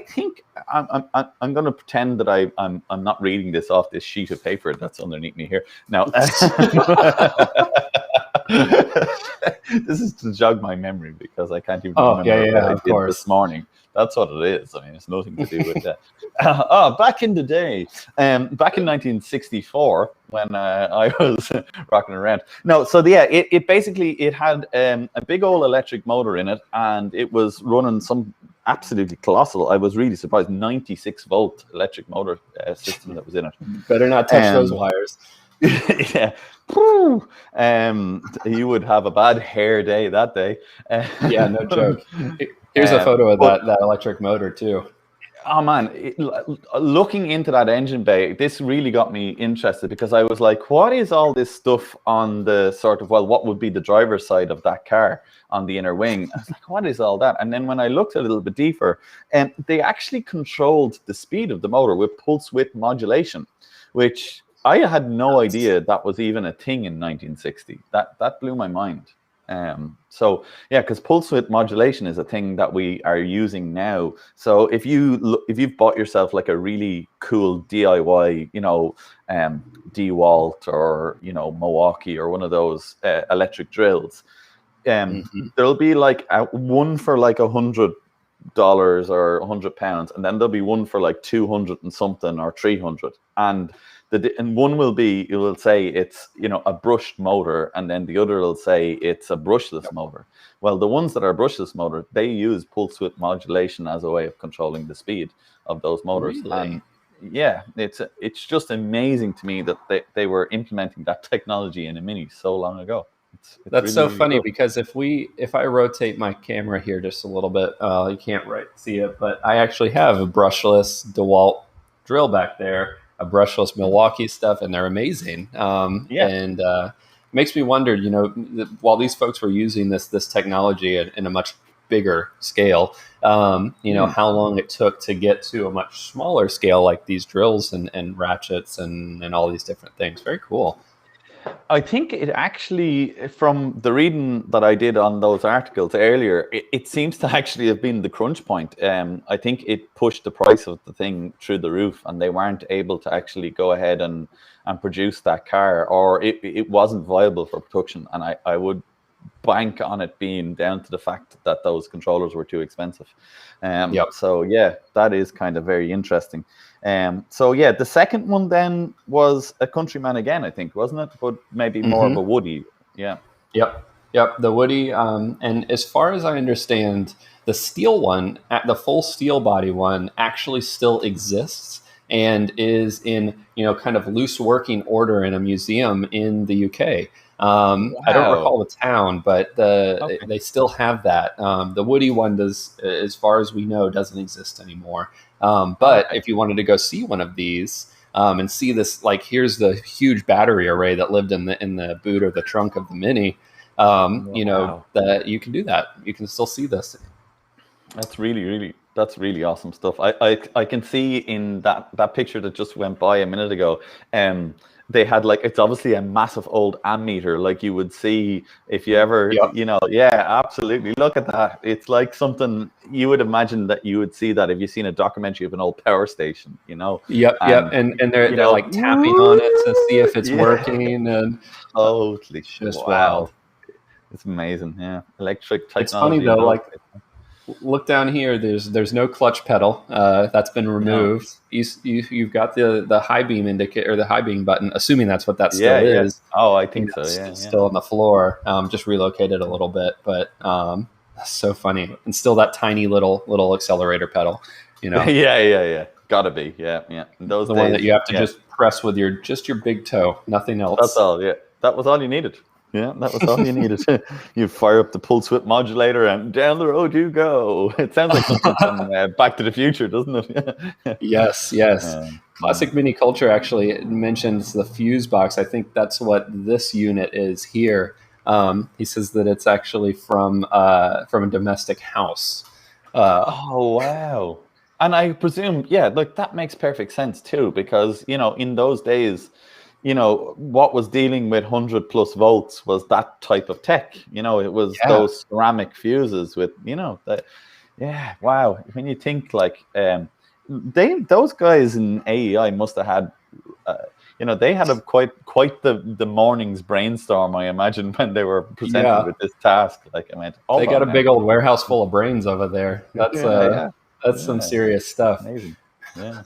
S2: think I'm going to pretend that I'm not reading this off this sheet of paper that's underneath me here. Now, this is to jog my memory because I can't even remember what I did this morning. That's what it is. I mean, it's nothing to do with that. Back in the day, back in 1964, when I was rocking around. No, so it basically had a big old electric motor in it, and it was running some absolutely colossal. I was really surprised. 96-volt electric motor system that was in it.
S1: Better not touch those wires.
S2: Yeah. You would have a bad hair day that day.
S1: Yeah, no joke. Here's a photo of that electric motor too.
S2: Oh man, looking into that engine bay, this really got me interested because I was like, what is all this stuff on the sort of, well, what would be the driver's side of that car on the inner wing? I was like, what is all that? And then when I looked a little bit deeper, they actually controlled the speed of the motor with pulse width modulation, which I had no idea that was even a thing in 1960. That blew my mind. So yeah, because pulse width modulation is a thing that we are using now. So if you've bought yourself like a really cool DIY, DeWalt or Milwaukee or one of those electric drills, there'll be like one for like $100 or £100, and then there'll be one for like 200 and something or 300, and one will be, it will say it's a brushed motor, and then the other will say it's a brushless motor. Well, the ones that are brushless motor, they use pulse width modulation as a way of controlling the speed of those motors.
S1: Really?
S2: And yeah, it's just amazing to me that they were implementing that technology in a Mini so long ago.
S1: That's really, so funny, cool. Because if I rotate my camera here just a little bit, you can't see it, but I actually have a brushless DeWalt drill back there, a brushless Milwaukee stuff, and they're amazing. And makes me wonder, while these folks were using this technology in a much bigger scale, how long it took to get to a much smaller scale, like these drills and ratchets and all these different things. Very cool.
S2: I think it actually, from the reading that I did on those articles earlier, it seems to actually have been the crunch point. I think it pushed the price of the thing through the roof, and they weren't able to actually go ahead and produce that car, or it wasn't viable for production. And I would bank on it being down to the fact that those controllers were too expensive. So yeah, that is kind of very interesting. So yeah, the second one then was a Countryman again, I think, wasn't it? But maybe more of a Woody. Yeah.
S1: Yep. The Woody. And as far as I understand, the steel one, the full steel body one, actually still exists and is in kind of loose working order in a museum in the UK. Wow. I don't recall the town, but they still have that. The Woody one does, as far as we know, doesn't exist anymore. But if you wanted to go see one of these and see this, like, here's the huge battery array that lived in the boot or the trunk of the Mini, that you can do that. You can still see this.
S2: That's really awesome stuff. I can see in that picture that just went by a minute ago, they had, like, it's obviously a massive old ammeter, like you would see if you ever, absolutely. Look at that. It's like something you would imagine that you would see that if you've seen a documentary of an old power station,
S1: And they're like tapping on it to see if it's working, and
S2: totally
S1: just
S2: wild. It's amazing. Yeah. Electric technology.
S1: It's funny though, like look down here. There's no clutch pedal. That's been
S2: No.
S1: removed. You've got the high beam indicator or the high beam button, assuming that's what that
S2: Yeah,
S1: still
S2: yeah.
S1: is.
S2: Oh, I
S1: And
S2: think so.
S1: that's
S2: Yeah,
S1: it's
S2: yeah.
S1: still on the floor. Just relocated a little bit, but that's so funny. And still that tiny little accelerator pedal.
S2: Yeah, yeah, yeah. Gotta be. Yeah, yeah. In those
S1: The one that
S2: days,
S1: you have to
S2: yeah.
S1: just press with your big toe, nothing
S2: That's
S1: else.
S2: all. Yeah, that was all you needed. Yeah, that was all you needed. You fire up the pulse width modulator, and down the road you go. It sounds like something from Back to the Future, doesn't it?
S1: Yes, yes.
S2: Yeah.
S1: Classic Mini Culture actually mentions the fuse box. I think that's what this unit is here. He says that it's actually from a domestic house.
S2: Oh wow! And I presume, yeah, like that makes perfect sense too, because in those days, what was dealing with 100+ volts was that type of tech. It was
S1: Yeah,
S2: those ceramic fuses with, that. Yeah, wow. When you think like those guys in AEI must have had, uh, they had a quite the morning's brainstorm, I imagine, when they were presented
S1: yeah.
S2: with this task. Like, I went,
S1: They
S2: hold
S1: got
S2: on
S1: a
S2: now.
S1: big old warehouse full of brains over there. That's
S2: Yeah,
S1: uh,
S2: yeah,
S1: that's some
S2: yeah.
S1: serious stuff.
S2: Amazing. Yeah.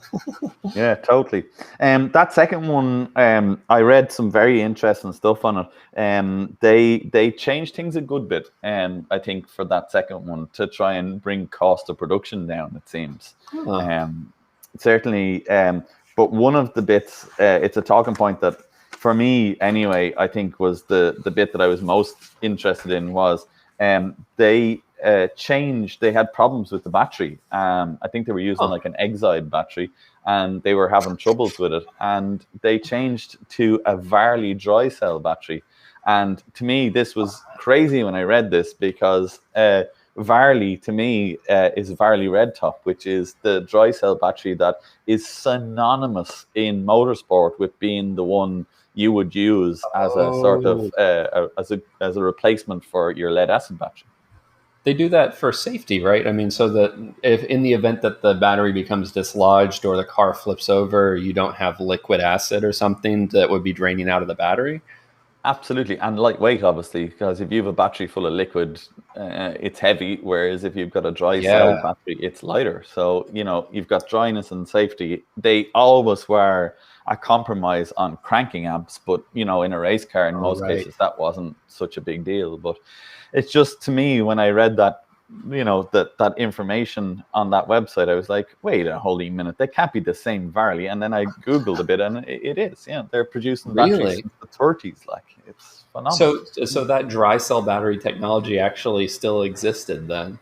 S2: Yeah, totally. That second one, I read some very interesting stuff on it. They changed things a good bit, I think, for that second one to try and bring cost of production down. It seems,
S1: Huh.
S2: um, certainly. But one of the bits, it's a talking point that, for me anyway, I think was the bit that I was most interested in was they changed. They had problems with the battery. I think they were using
S1: Huh.
S2: like an Exide battery, and they were having troubles with it. And they changed to a Varley dry cell battery. And to me, this was crazy when I read this, because Varley, to me, is Varley Red Top, which is the dry cell battery that is synonymous in motorsport with being the one you would use as a sort of
S1: Oh,
S2: as a replacement for your lead acid battery.
S1: they do that for safety, right? I mean, so that if in the event that the battery becomes dislodged or the car flips over, you don't have liquid acid or something that would be draining out of the battery.
S2: Absolutely, and lightweight, obviously, because if you have a battery full of liquid, it's heavy. Whereas if you've got a dry cell
S1: Yeah.
S2: battery, it's lighter. So you've got dryness and safety. They always were a compromise on cranking amps, but in a race car, in
S1: Oh,
S2: most
S1: right.
S2: cases, that wasn't such a big deal. But it's just, to me, when I read that, that information on that website, I was like, wait a holy minute, they can't be the same Varley. And then I googled a bit, and it is. Yeah, they're producing batteries
S1: Really?
S2: since the 30s. Like, it's phenomenal.
S1: So that dry cell battery technology actually still existed then,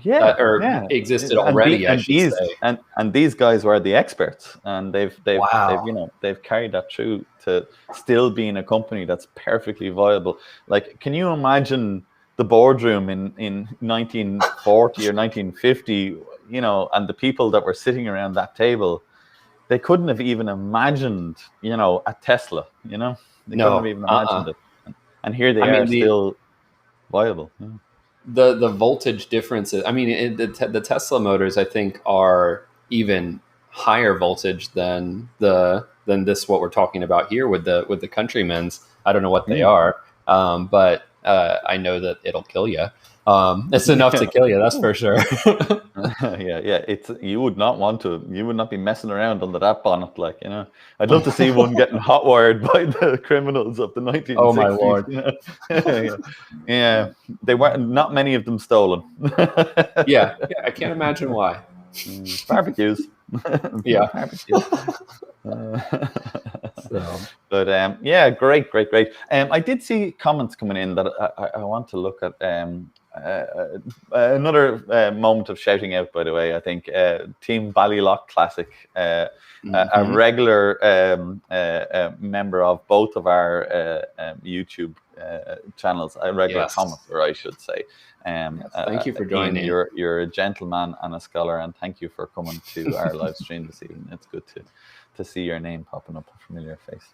S2: Yeah,
S1: or
S2: yeah.
S1: existed
S2: and the,
S1: already, I
S2: and
S1: should
S2: these
S1: say.
S2: and these guys were the experts, and they've
S1: Wow.
S2: they've carried that through to still being a company that's perfectly viable. Like, can you imagine the boardroom in 1940 or 1950, and the people that were sitting around that table? They couldn't have even imagined, a Tesla. They couldn't have
S1: No.
S2: even imagined it, and here they
S1: I
S2: are,
S1: mean, the
S2: still viable. Yeah.
S1: the voltage differences. I mean, the Tesla motors, I think, are even higher voltage than this what we're talking about here with the Countrymen's. I don't know what they
S2: Mm.
S1: are, but I know that it'll kill you. It's enough to kill you, that's for sure.
S2: Yeah, yeah. You would not want to. You would not be messing around under that bonnet, like. I'd love to see one getting hot wired by the criminals of the
S1: Oh my
S2: 1960s.
S1: lord!
S2: Yeah, yeah. They weren't. Not many of them stolen.
S1: Yeah, yeah. I can't imagine why.
S2: Barbecues.
S1: Yeah.
S2: Barbecues. Uh,
S1: So
S2: but yeah, great, great, great. I did see comments coming in that I want to look at. Another moment of shouting out, by the way, I think Team Ballylock Classic, a
S1: mhm.
S2: regular member of both of our YouTube channels, a regular
S1: Yes.
S2: commenter, I should say.
S1: Yes. Thank you for
S2: Ian,
S1: joining.
S2: you're a gentleman and a scholar, and thank you for coming to our live stream this evening. It's good to see your name popping up, a familiar face.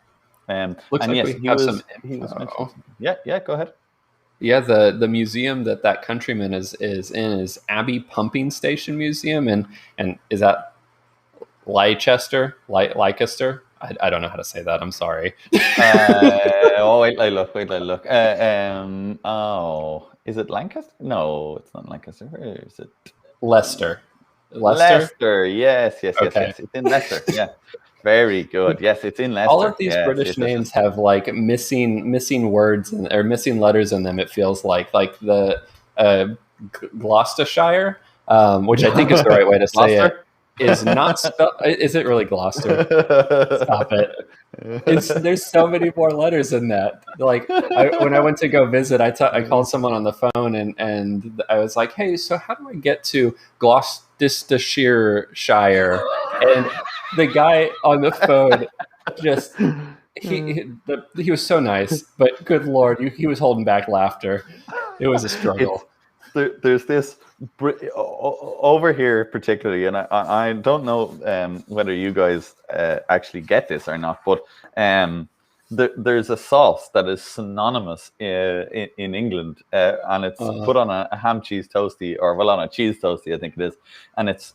S1: Looks
S2: And
S1: like
S2: yes,
S1: we have some
S2: he was mentioning
S1: info.
S2: something. Yeah, yeah, go ahead.
S1: Yeah, the museum that Countryman is in is Abbey Pumping Station Museum, and is that Leicester? I don't know how to say that. I'm sorry.
S2: Oh, wait, I look. Oh, Is it Lancaster? No, it's not Lancaster. Where is it?
S1: Leicester.
S2: Leicester. Yes.
S1: Okay.
S2: It's in Leicester. Yeah. Very good. Yes, it's in
S1: All of
S2: Leicester.
S1: these
S2: Yes.
S1: British names have like missing words or missing letters in them. It feels like the Gloucestershire, which I think is the right way to say it,
S2: Gloucester?
S1: is not spelled. Is it really Gloucester? Stop it. There's so many more letters in that. Like when I went to go visit, I called someone on the phone and I was like, "Hey, so how do I get to Gloucestershire?" And the guy on the phone just he was so nice, but good lord, he was holding back laughter. It was a struggle.
S2: There's this over here particularly, and I don't know whether you guys actually get this or not, but there's a sauce that is synonymous in England, and it's put on a ham cheese toasty, or well, on a cheese toasty, I think it is, and it's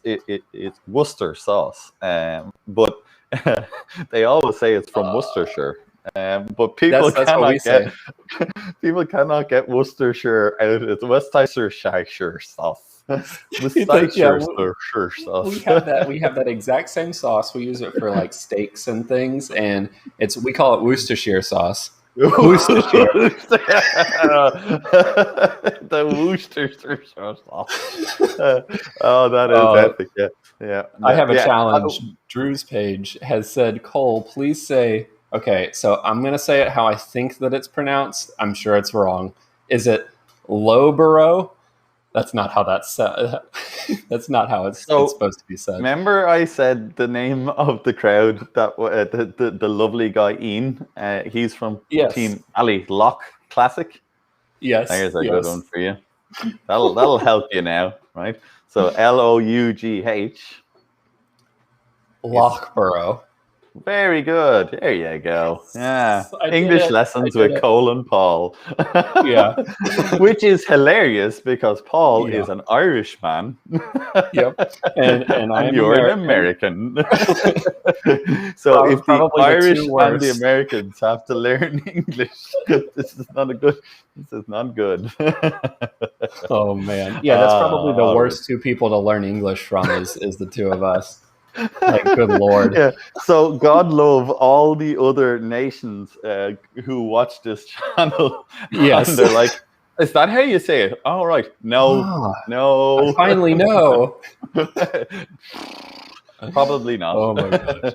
S2: Worcester sauce, but they always say it's from Worcestershire. But people cannot get people cannot get Worcestershire out. It's Worcestershire sauce. Worcestershire sauce.
S1: We have that exact same sauce. We use it for like steaks and things, and we call it Worcestershire sauce. Worcestershire.
S2: The Worcestershire sauce. Oh, that is epic. Yeah.
S1: I have a challenge. Drew's page has said, "Cole, please say." Okay, so I'm going to say it how I think that it's pronounced. I'm sure it's wrong. Is it Loughborough? That's not how that's that's not how it's supposed to be said.
S2: Remember I said the name of the crowd, that the lovely guy Ian, he's from Team Ali Loch Classic.
S1: Yes.
S2: There's a good one for you. That'll help you now, right? So Lough.
S1: Loughborough.
S2: Very good. There you go. Yeah. English lessons with
S1: it.
S2: Cole and Paul.
S1: Yeah.
S2: Which is hilarious because Paul is an Irishman.
S1: Yep. And
S2: you're an American. So if the Irish and the Americans have to learn English, this is not good.
S1: Oh man. Yeah, that's probably the worst two people to learn English from is the two of us. Like, good lord.
S2: Yeah. So God love all the other nations who watch this channel.
S1: Yes.
S2: And they're like, is that how you say it? All right. No. No.
S1: I finally know.
S2: Probably not.
S1: Oh my gosh.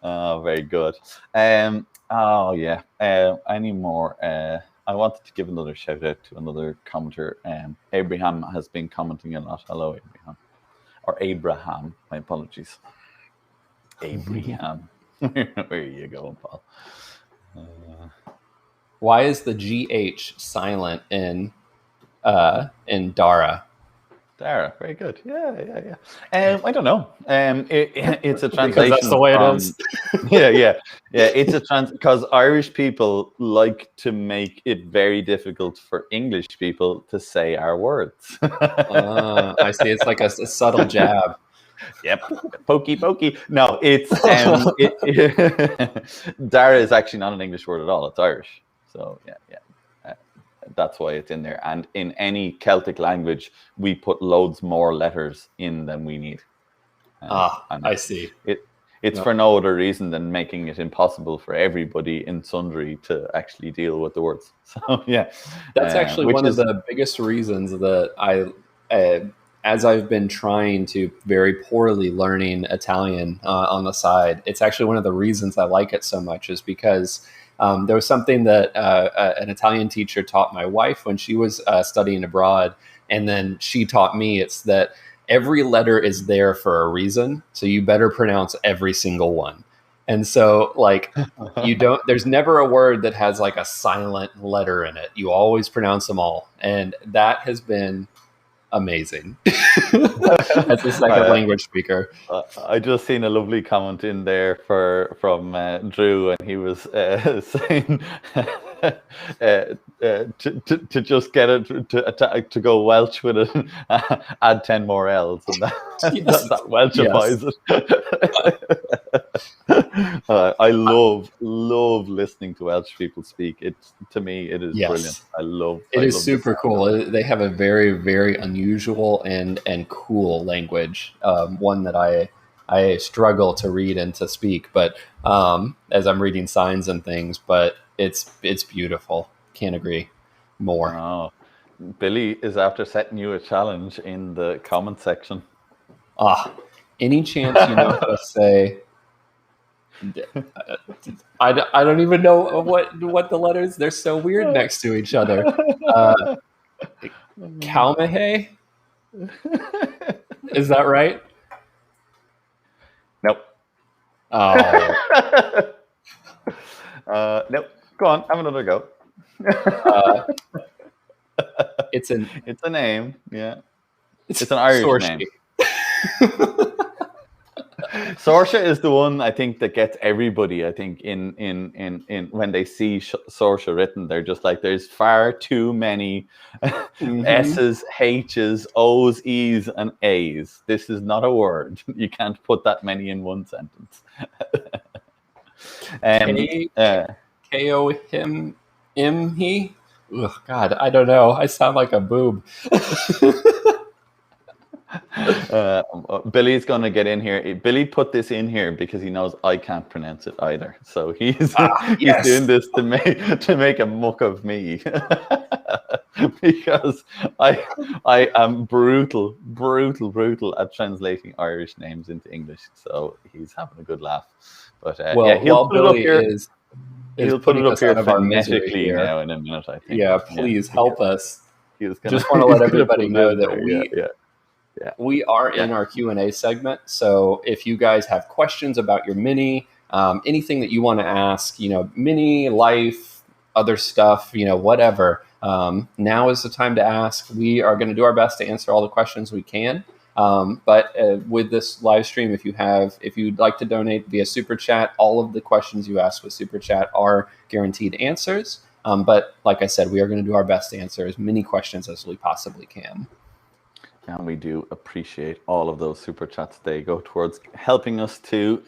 S2: Oh, very good. Oh yeah. Any more? I wanted to give another shout out to another commenter. Abraham has been commenting a lot. Hello, Abraham. Or Abraham, my apologies. Abraham. Where are you going, Paul?
S1: Why is the GH silent in Dara?
S2: Dara, very good. Yeah. I don't know. It's a translation.
S1: Because that's the way it is.
S2: Yeah. It's because Irish people like to make it very difficult for English people to say our words.
S1: I see. It's like a subtle jab.
S2: Yep. Pokey. No, it's Dara is actually not an English word at all. It's Irish. So yeah. That's why it's in there. And in any Celtic language, we put loads more letters in than we need.
S1: I see.
S2: It's for no other reason than making it impossible for everybody in Sundry to actually deal with the words. So yeah,
S1: that's actually one of the biggest reasons that as I've been trying to very poorly learning Italian on the side, it's actually one of the reasons I like it so much is because there was something that an Italian teacher taught my wife when she was studying abroad, and then she taught me. It's that every letter is there for a reason, so you better pronounce every single one. And so, like, there's never a word that has like a silent letter in it. You always pronounce them all, and that has been amazing. As a second language speaker.
S2: I just seen a lovely comment in there from Drew, and he was saying to just get it to go Welsh with it, add 10 more L's, and
S1: Yes.
S2: that Welshifies it. I love listening to Welsh people speak. To me it is brilliant. I love
S1: super cool. They have a very, very unusual and cool language. One that I struggle to read and to speak, but as I'm reading signs and things, but it's beautiful. Can't agree more.
S2: Oh, Billy is after setting you a challenge in the comment section.
S1: Any chance you know how to say? I don't even know what the letters. They're so weird next to each other. Kalmahe? Is that right?
S2: Nope.
S1: Oh.
S2: Nope. Go on, have another go.
S1: It's
S2: a name. Yeah. It's an Irish name. Saoirse is the one I think that gets everybody. I think in when they see Saoirse written, they're just like, there's far too many S's, H's, O's, E's, and A's. This is not a word. You can't put that many in one sentence.
S1: K-O him he. Oh God, I don't know. I sound like a boob.
S2: Billy's going to get in here. Billy put this in here because he knows I can't pronounce it either. So he's doing this to make a muck of me because I am brutal at translating Irish names into English. So he's having a good laugh. But he'll put it up here. He'll put it up here phonetically now in a minute, I think.
S1: Yeah, please help us. Just want to let everybody know that we are in our Q&A segment. So if you guys have questions about your Mini, anything that you want to ask, Mini, life, other stuff, whatever, now is the time to ask. We are going to do our best to answer all the questions we can. But with this live stream, if you'd like to donate via Super Chat, all of the questions you ask with Super Chat are guaranteed answers. But like I said, we are going to do our best to answer as many questions as we possibly can.
S2: And we do appreciate all of those Super Chats. They go towards helping us to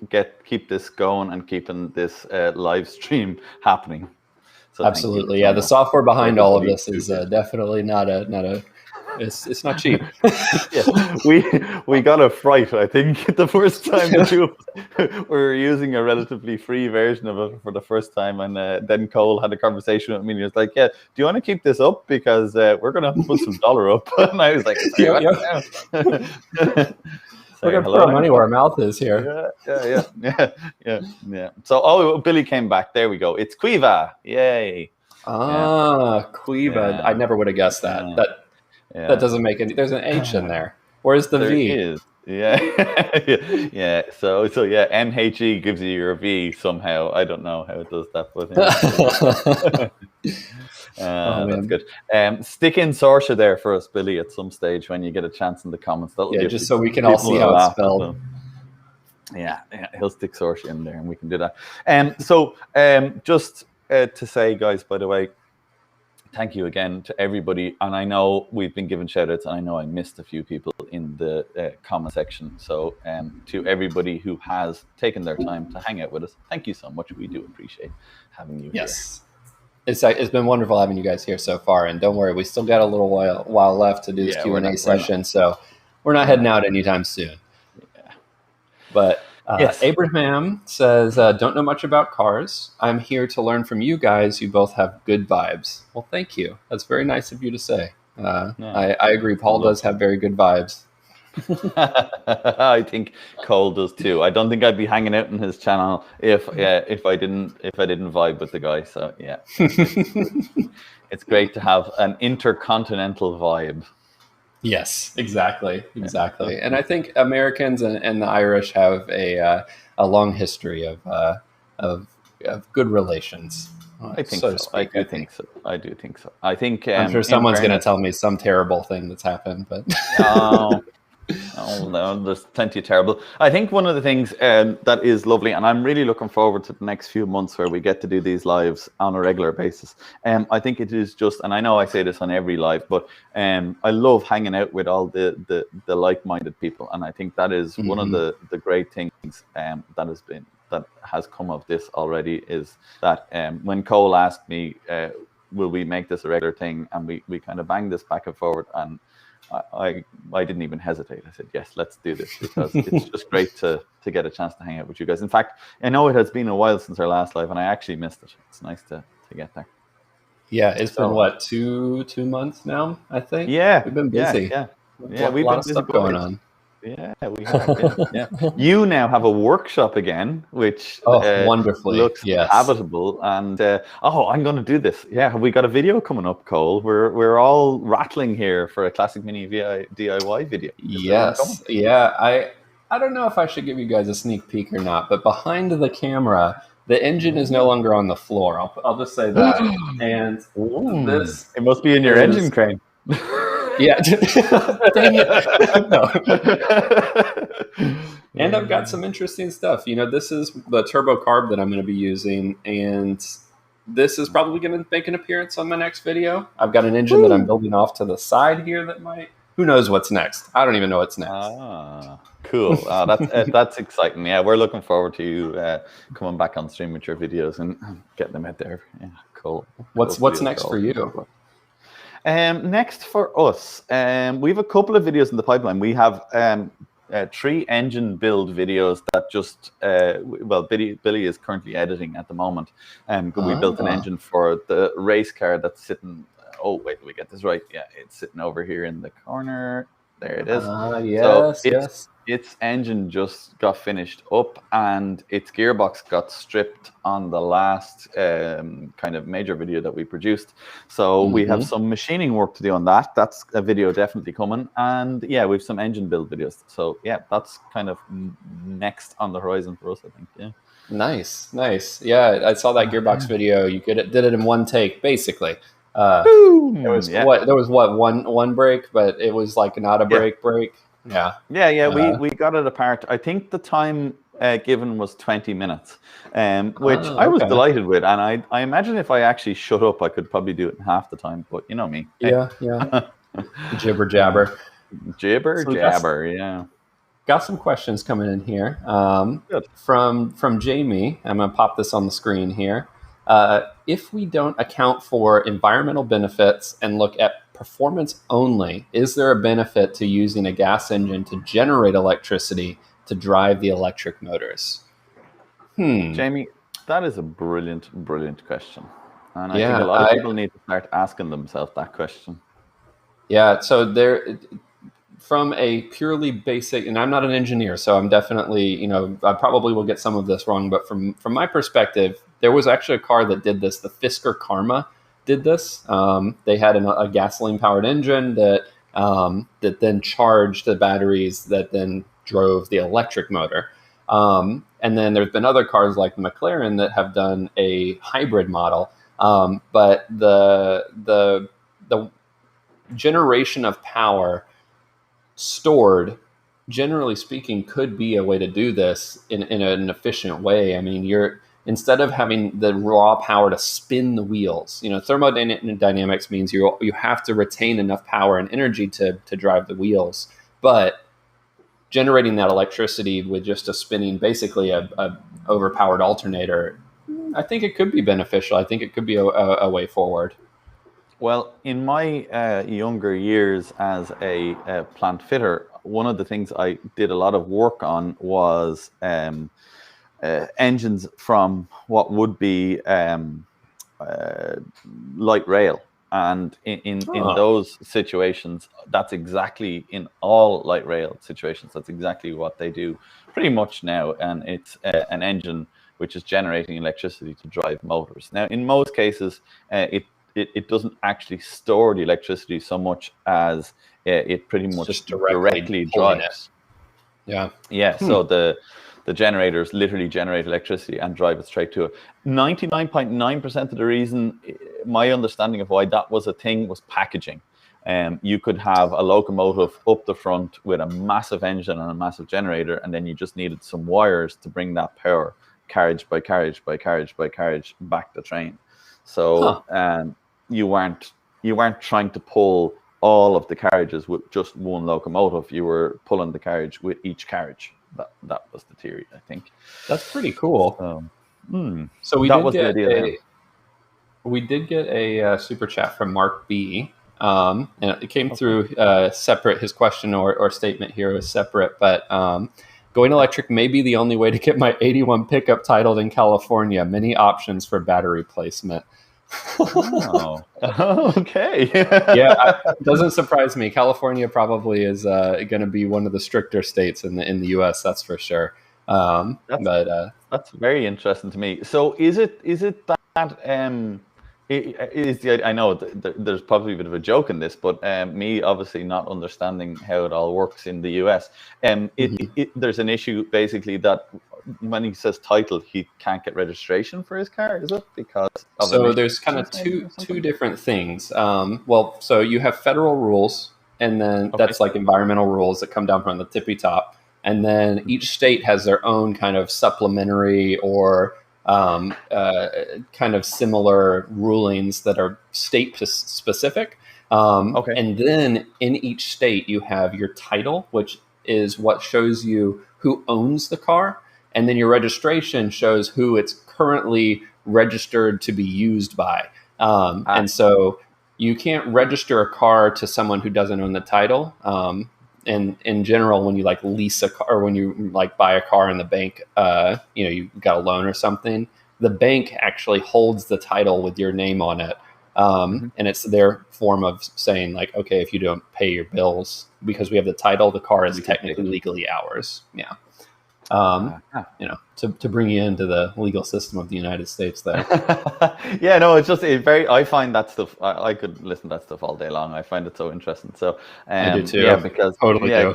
S2: keep this going and keeping this live stream happening. So
S1: absolutely, yeah. The software behind all of this is definitely not a. It's not cheap.
S2: Yeah, we got a fright. I think the first time we were using a relatively free version of it for the first time, and then Cole had a conversation with me, and he was like, "Yeah, do you want to keep this up because we're going to have to put some dollar up?" And I was like,
S1: We're going to put our money where our mouth is here.
S2: Yeah. So, Billy came back. There we go. It's Quiva. Yay.
S1: Quiva. Yeah. I never would have guessed that. That doesn't make any. There's an H in there. Where's the V?
S2: There is. Yeah. So MHE gives you your V somehow. I don't know how it does that, but that's good. Stick in Saoirse there for us, Billy, at some stage when you get a chance in the comments.
S1: Just so we can all see how it's spelled.
S2: Yeah, he'll stick Saoirse in there, and we can do that. Just to say, guys, by the way, thank you again to everybody. And I know we've been given shout outs, and I know I missed a few people in the comment section. So to everybody who has taken their time to hang out with us, thank you so much. We do appreciate having you here.
S1: It's been wonderful having you guys here so far. And don't worry, we still got a little while left to do this Q&A session. So we're not heading out anytime soon. Yeah. But Abraham says, don't know much about cars. I'm here to learn from you guys. You both have good vibes. Well, thank you. That's very nice of you to say. I agree. Paul does have very good vibes.
S2: I think Cole does too. I don't think I'd be hanging out in his channel if I didn't vibe with the guy. So yeah, it's great to have an intercontinental vibe.
S1: Yes, exactly. And I think Americans and the Irish have a long history of good relations.
S2: I think so. I do think so. I think
S1: I'm sure someone's going to tell me some terrible thing that's happened, but
S2: Oh no, there's plenty of terrible. I think one of the things that is lovely, and I'm really looking forward to the next few months where we get to do these lives on a regular basis. I think it is just, and I know I say this on every live, but I love hanging out with all the like-minded people, and I think that is one of the great things that has come of this already, is that when Cole asked me, will we make this a regular thing, and we kind of banged this back and forward, and I didn't even hesitate. I said, yes, let's do this, because it's just great to get a chance to hang out with you guys. In fact, I know it has been a while since our last live, and I actually missed it. It's nice to get there.
S1: Yeah, it's been what, two months now, I think?
S2: Yeah.
S1: We've been busy.
S2: Yeah.
S1: We've a lot of stuff going on.
S2: Yeah, we have. Yeah. You now have a workshop again, which
S1: wonderfully
S2: looks habitable. And I'm going to do this. Yeah, have we got a video coming up, Cole? We're all rattling here for a Classic Mini DIY video.
S1: Yes. Yeah. I don't know if I should give you guys a sneak peek or not, but behind the camera, the engine is no longer on the floor. I'll just say that. And this,
S2: it must be in your engine crane.
S1: Yeah. Dang it. No. And I've got some interesting stuff. This is the turbo carb that I'm going to be using, and this is probably going to make an appearance on my next video. I've got an engine that I'm building off to the side here that might. Who knows what's next? I don't even know what's next.
S2: Cool. That's exciting. Yeah, we're looking forward to you coming back on stream with your videos and getting them out there. Yeah, cool.
S1: What's next for you?
S2: Next for us, we have a couple of videos in the pipeline. We have 3 engine build videos that just Billy is currently editing at the moment. We built an engine for the race car that's sitting. Oh wait, did we get this right? Yeah, it's sitting over here in the corner. There it is.
S1: Yes.
S2: Its engine just got finished up, and its gearbox got stripped on the last kind of major video that we produced. So we have some machining work to do on that. That's a video definitely coming. And yeah, we have some engine build videos. So yeah, that's kind of next on the horizon for us, I think. Yeah.
S1: Nice. Yeah, I saw that gearbox video. You did it in one take, basically. There was one break, but it was like not a break. Yeah.
S2: We got it apart. I think the time given was 20 minutes, which I was delighted with. And I imagine if I actually shut up, I could probably do it in half the time. But you know me.
S1: Yeah. Jibber jabber.
S2: Yeah.
S1: Got some questions coming in here from Jamie. I'm going to pop this on the screen here. If we don't account for environmental benefits and look at performance only, is there a benefit to using a gas engine to generate electricity to drive the electric motors?
S2: Jamie, that is a brilliant question. And I think a lot of people need to start asking themselves that question.
S1: Yeah, so from a purely basic, and I'm not an engineer, so I'm definitely, I probably will get some of this wrong, but from my perspective, there was actually a car that did this. The Fisker Karma did this. They had a gasoline-powered engine that then charged the batteries that then drove the electric motor. And then there's been other cars like the McLaren that have done a hybrid model. But the generation of power stored, generally speaking, could be a way to do this in an efficient way. I mean, instead of having the raw power to spin the wheels, thermodynamics means you have to retain enough power and energy to drive the wheels. But generating that electricity with just a spinning, basically a overpowered alternator, I think it could be beneficial. I think it could be a way forward.
S2: Well, in my younger years as a plant fitter, one of the things I did a lot of work on was engines from what would be light rail. And in those situations, that's exactly, in all light rail situations, that's exactly what they do pretty much now. And it's an engine which is generating electricity to drive motors. Now, in most cases, it doesn't actually store the electricity so much as it pretty much just directly drives.
S1: It.
S2: Yeah. So the generators literally generate electricity and drive it straight to it. 99.9% of the reason, my understanding of why that was a thing, was packaging. You could have a locomotive up the front with a massive engine and a massive generator, and then you just needed some wires to bring that power carriage by carriage by carriage by carriage back the train. So you weren't trying to pull all of the carriages with just one locomotive. You were pulling the carriage with each carriage. That was the theory, I think.
S1: That's pretty cool. So
S2: that was the idea then.
S1: We did get a super chat from Mark B. And it came through separate. His question or statement here was separate, but going electric may be the only way to get my 81 pickup titled in California. Many options for battery placement.
S2: Oh, okay.
S1: Yeah, it doesn't surprise me. California probably is going to be one of the stricter states in the U.S. That's for sure.
S2: That's very interesting to me. So is it that I know there's probably a bit of a joke in this, but me obviously not understanding how it all works in the US, there's an issue basically that when he says title, he can't get registration for his car. Is it because of
S1: so there's kind of two different things. So you have federal rules, and then that's like environmental rules that come down from the tippy top, and then each state has their own kind of supplementary or kind of similar rulings that are state specific. And then in each state, you have your title, which is what shows you who owns the car. And then your registration shows who it's currently registered to be used by. And so you can't register a car to someone who doesn't own the title. And in general, when you like lease a car or when you like buy a car in the bank, you got a loan or something, the bank actually holds the title with your name on it. And it's their form of saying like, okay, if you don't pay your bills because we have the title, the car is technically legally ours. Yeah. To bring you into the legal system of the United States there.
S2: Yeah, no, I find that stuff, I could listen to that stuff all day long. I find it so interesting. So
S1: I do too.
S2: Yeah, because
S1: totally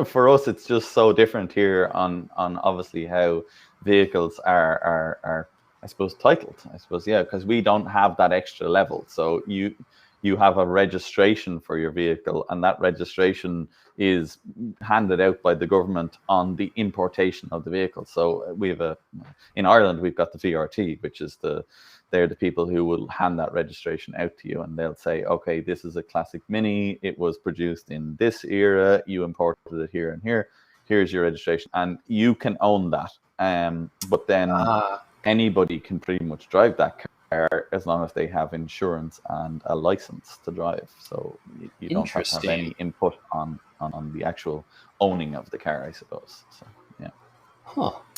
S2: for us, it's just so different here on obviously how vehicles are I suppose titled. I suppose, yeah, because we don't have that extra level. So you have a registration for your vehicle, and that registration is handed out by the government on the importation of the vehicle. So we have in Ireland, we've got the VRT, which is they're the people who will hand that registration out to you, and they'll say, okay, this is a classic Mini. It was produced in this era. You imported it here and here. Here's your registration, and you can own that. But then anybody can pretty much drive that car as long as they have insurance and a license to drive. So you don't have to have any input on the actual owning of the car, I suppose. So yeah,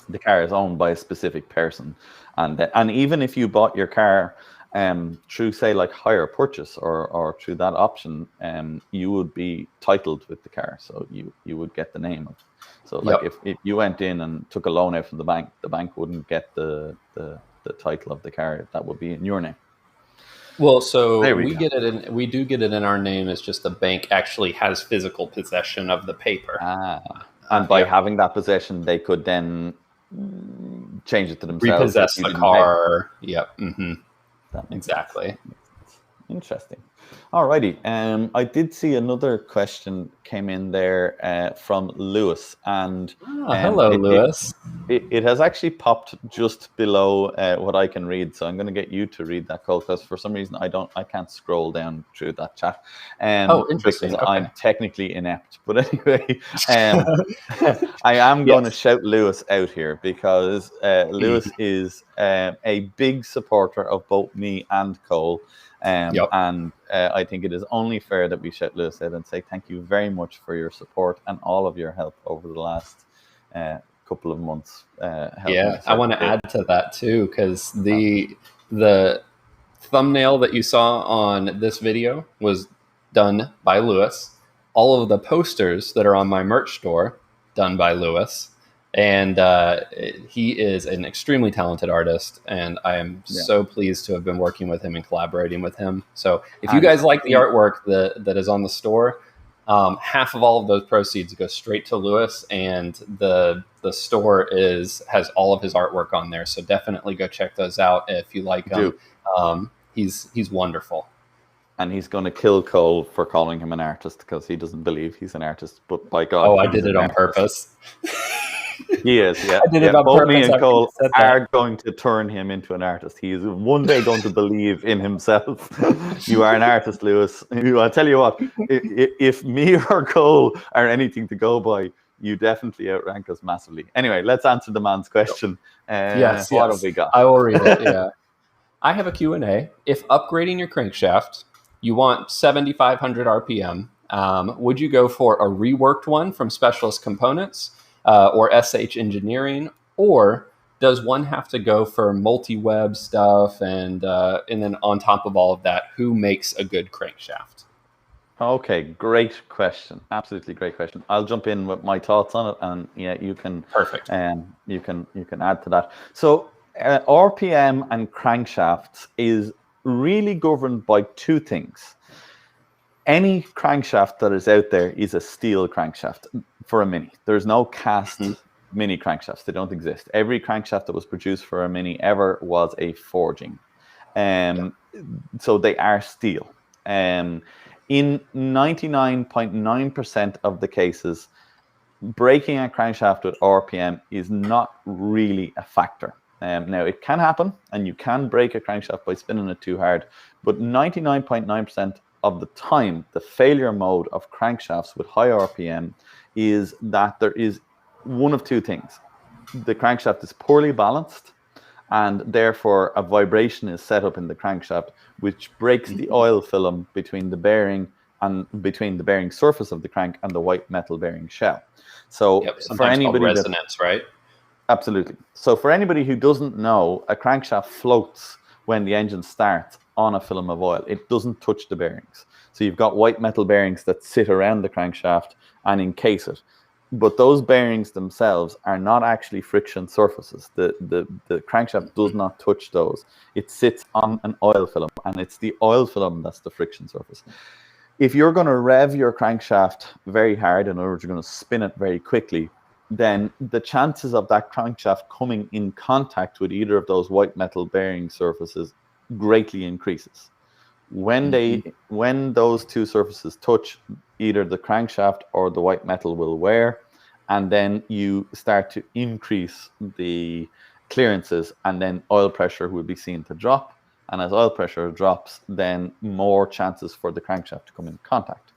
S2: the car is owned by a specific person, and even if you bought your car through say like hire purchase or through that option, you would be titled with the car, so you would get the name of. So like if you went in and took a loan out from the bank wouldn't get the title of the car. That would be in your name.
S1: Well, so we do get it in our name. It's just the bank actually has physical possession of the paper.
S2: And by having that possession, they could then change it to themselves.
S1: Repossess the car. Yep. Mm-hmm. Exactly.
S2: Interesting. Alrighty. I did see another question came in there from Lewis, and
S1: hello, Lewis.
S2: It has actually popped just below what I can read, so I'm going to get you to read that, Cole, because for some reason I can't scroll down through that chat.
S1: Interesting.
S2: Because I'm technically inept. But anyway, I am going to shout Lewis out here because Lewis is a big supporter of both me and Cole. And I think it is only fair that we shout Lewis out and say thank you very much for your support and all of your help over the last couple of months.
S1: I want to add to that too, because the thumbnail that you saw on this video was done by Lewis. All of the posters that are on my merch store done by Lewis. And he is an extremely talented artist, and I am so pleased to have been working with him and collaborating with him. So if you guys like the artwork that is on the store, half of all of those proceeds go straight to Lewis, and the store has all of his artwork on there. So definitely go check those out if you like them. He's wonderful.
S2: and he's going to kill Cole for calling him an artist because he doesn't believe he's an artist. But by God,
S1: Oh, I
S2: he's
S1: did it
S2: an
S1: on
S2: artist.
S1: purpose.
S2: He is, yeah.
S1: I did it on
S2: Both
S1: purpose
S2: me and
S1: after you
S2: Cole
S1: said that.
S2: are going to turn him into an artist. He is one day going to believe in himself. You are an artist, Lewis. I'll tell you what, if me or Cole are anything to go by, you definitely outrank us massively. Anyway, let's answer the man's question.
S1: Yes.
S2: What have we got?
S1: I will read it, yeah. I have a Q&A. If upgrading your crankshaft, you want 7,500 RPM, would you go for a reworked one from Specialist Components or SH Engineering, or does one have to go for multi-web stuff? And then on top of all of that, who makes a good crankshaft?
S2: Okay, great question. Absolutely great question. I'll jump in with my thoughts on it, and yeah, you can.
S1: Perfect.
S2: You can add to that. So RPM and crankshafts is really governed by two things. Any crankshaft that is out there is a steel crankshaft for a Mini. There's no cast Mini crankshafts. They don't exist. Every crankshaft that was produced for a Mini ever was a forging. So they are steel. In 99.9% of the cases, breaking a crankshaft with RPM is not really a factor. Now, it can happen, and you can break a crankshaft by spinning it too hard, but 99.9% of the time, the failure mode of crankshafts with high RPM is that there is one of two things. The crankshaft is poorly balanced, and therefore a vibration is set up in the crankshaft, which breaks the oil film between the bearing surface of the crank and the white metal bearing shell. So for anybody
S1: called resonance, right?
S2: Absolutely. So for anybody who doesn't know, a crankshaft floats when the engine starts on a film of oil. It doesn't touch the bearings. So you've got white metal bearings that sit around the crankshaft and encase it. But those bearings themselves are not actually friction surfaces. The crankshaft does not touch those. It sits on an oil film, and it's the oil film that's the friction surface. If you're going to rev your crankshaft very hard, in other words, you're going to spin it very quickly, then the chances of that crankshaft coming in contact with either of those white metal bearing surfaces greatly increases. When those two surfaces touch, either the crankshaft or the white metal will wear, and then you start to increase the clearances, and then oil pressure will be seen to drop. And as oil pressure drops, then more chances for the crankshaft to come in contact.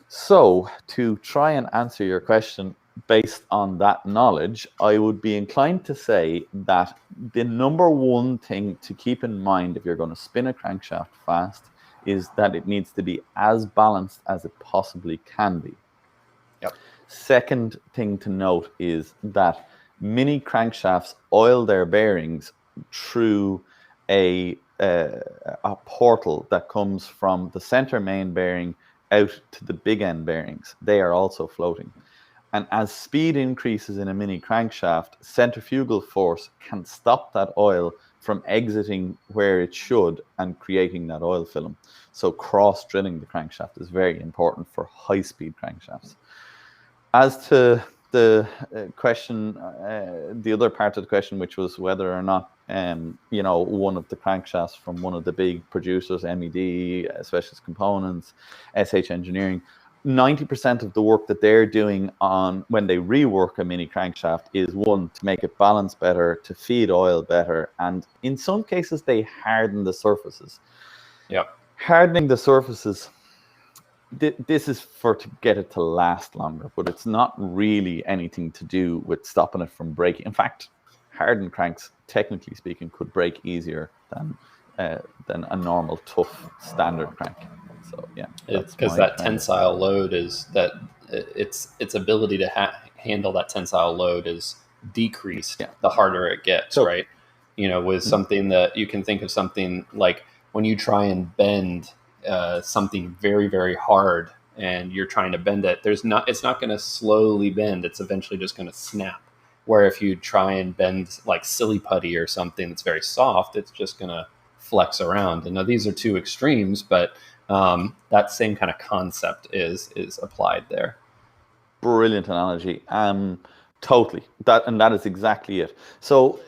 S2: So to try and answer your question based on that knowledge, I would be inclined to say that the number one thing to keep in mind if you're going to spin a crankshaft fast is that it needs to be as balanced as it possibly can be.
S1: Yep.
S2: Second thing to note is that Mini crankshafts oil their bearings through a portal that comes from the center main bearing out to the big end bearings. They are also floating. And as speed increases in a Mini crankshaft, centrifugal force can stop that oil from exiting where it should and creating that oil film. So cross-drilling the crankshaft is very important for high-speed crankshafts. As to the question, the other part of the question, which was whether or not, one of the crankshafts from one of the big producers, MED, Specialist Components, SH Engineering, 90% of the work that they're doing on when they rework a Mini crankshaft is one, to make it balance better, to feed oil better, and in some cases they harden the surfaces.
S1: Yep.
S2: Hardening the surfaces, this is to get it to last longer, but it's not really anything to do with stopping it from breaking. In fact, hardened cranks, technically speaking, could break easier than a normal tough standard crank. So yeah,
S1: because that tensile load is that its ability to handle that tensile load is decreased the harder it gets, right? With something that you can think of something like when you try and bend something very, very hard and you're trying to bend it, it's not going to slowly bend. It's eventually just going to snap. Where if you try and bend like silly putty or something that's very soft, it's just going to flex around. And now these are two extremes, but that same kind of concept is applied there.
S2: Brilliant analogy. Totally. That is exactly it. So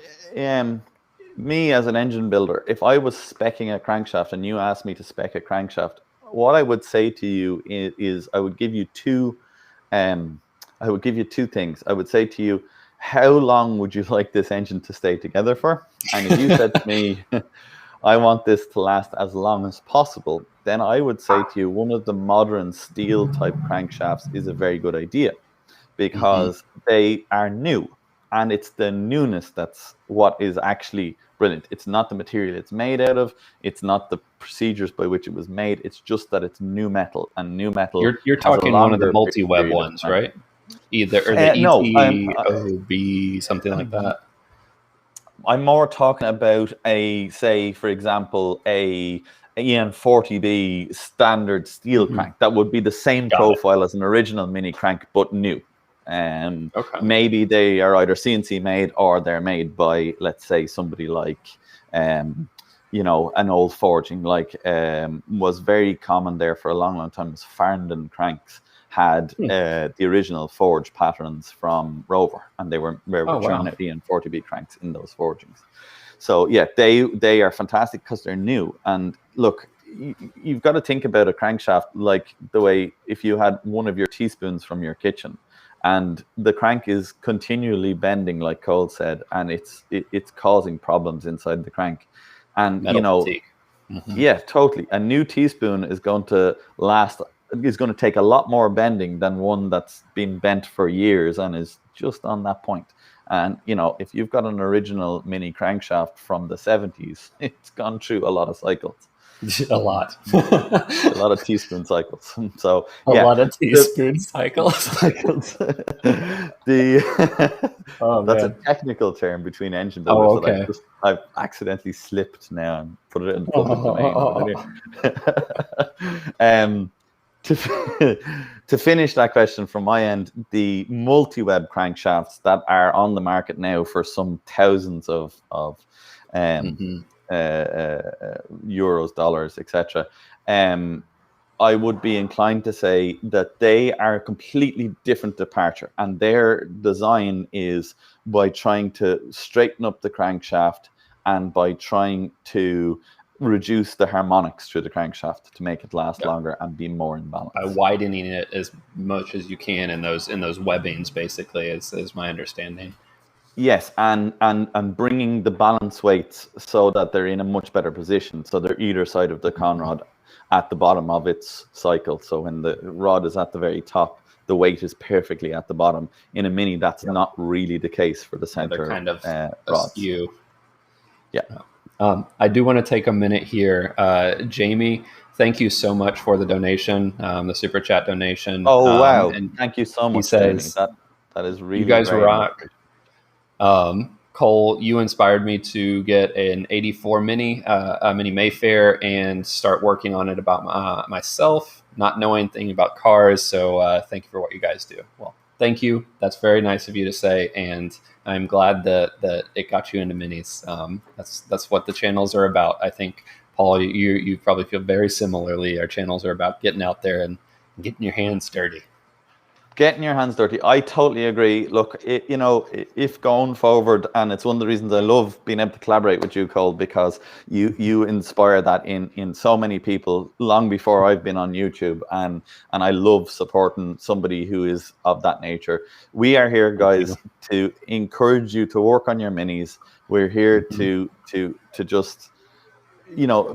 S2: me as an engine builder, if I was speccing a crankshaft and you asked me to spec a crankshaft, what I would say to you is I would give you two things. I would say to you, how long would you like this engine to stay together for? And if you said to me, I want this to last as long as possible, then I would say to you, one of the modern steel type crankshafts is a very good idea because they are new. And it's the newness that's what is actually brilliant. It's not the material it's made out of. It's not the procedures by which it was made. It's just that it's new metal, and new metal
S1: You're
S2: has a
S1: talking one of the
S2: longer
S1: multi-web
S2: period of
S1: ones,
S2: time.
S1: right? Either or the
S2: No,
S1: ETOB, something like that.
S2: I'm more talking about say, for example, a EN40B standard steel crank. That would be the same profile as an original mini crank, but new.
S1: Okay.
S2: Maybe they are either CNC made or they're made by, let's say, somebody like, an old forging, like was very common there for a long, long time. Was Farndon cranks had the original forge patterns from Rover, and they were churning out EN40B cranks in those forgings. So yeah, they are fantastic because they're new. And look, you've got to think about a crankshaft like the way if you had one of your teaspoons from your kitchen, and the crank is continually bending, like Cole said, and it's causing problems inside the crank. And
S1: Metal fatigue.
S2: yeah, totally. A new teaspoon is going to take a lot more bending than one that's been bent for years and is just on that point. And if you've got an original mini crankshaft from the 70s, it's gone through a lot of cycles.
S1: A lot.
S2: A lot of teaspoon cycles. So
S1: a lot of teaspoon cycles.
S2: That's a technical term between engine builders.
S1: Oh, okay.
S2: That I've accidentally slipped now and put it in the public domain. To finish that question from my end, the multi-web crankshafts that are on the market now for some thousands of euros, dollars, etc. I would be inclined to say that they are a completely different departure, and their design is by trying to straighten up the crankshaft and by trying to reduce the harmonics through the crankshaft to make it last longer and be more in balance.
S1: By widening it as much as you can in those webbings, basically, is my understanding.
S2: Yes, and bringing the balance weights so that they're in a much better position. So they're either side of the conrod at the bottom of its cycle. So when the rod is at the very top, the weight is perfectly at the bottom. In a Mini, that's not really the case for the center
S1: they're kind of
S2: rods.
S1: Askew.
S2: Yeah.
S1: I do want to take a minute here. Jamie, thank you so much for the donation, the super chat donation.
S2: Oh, wow. And thank you so much,
S1: says,
S2: Jamie. That is really
S1: you guys
S2: great.
S1: rock. Cole, you inspired me to get an 84 Mini, a Mini Mayfair, and start working on it about myself, not knowing anything about cars. So thank you for what you guys do. Well, thank you. That's very nice of you to say, and I'm glad that it got you into minis. That's what the channels are about. I think, Paul, you probably feel very similarly. Our channels are about getting out there and getting your hands dirty.
S2: Getting your hands dirty. I totally agree. Look, if going forward, and it's one of the reasons I love being able to collaborate with you, Cole, because you inspire that in so many people long before I've been on YouTube, and I love supporting somebody who is of that nature. We are here, guys, to encourage you to work on your minis. We're here to just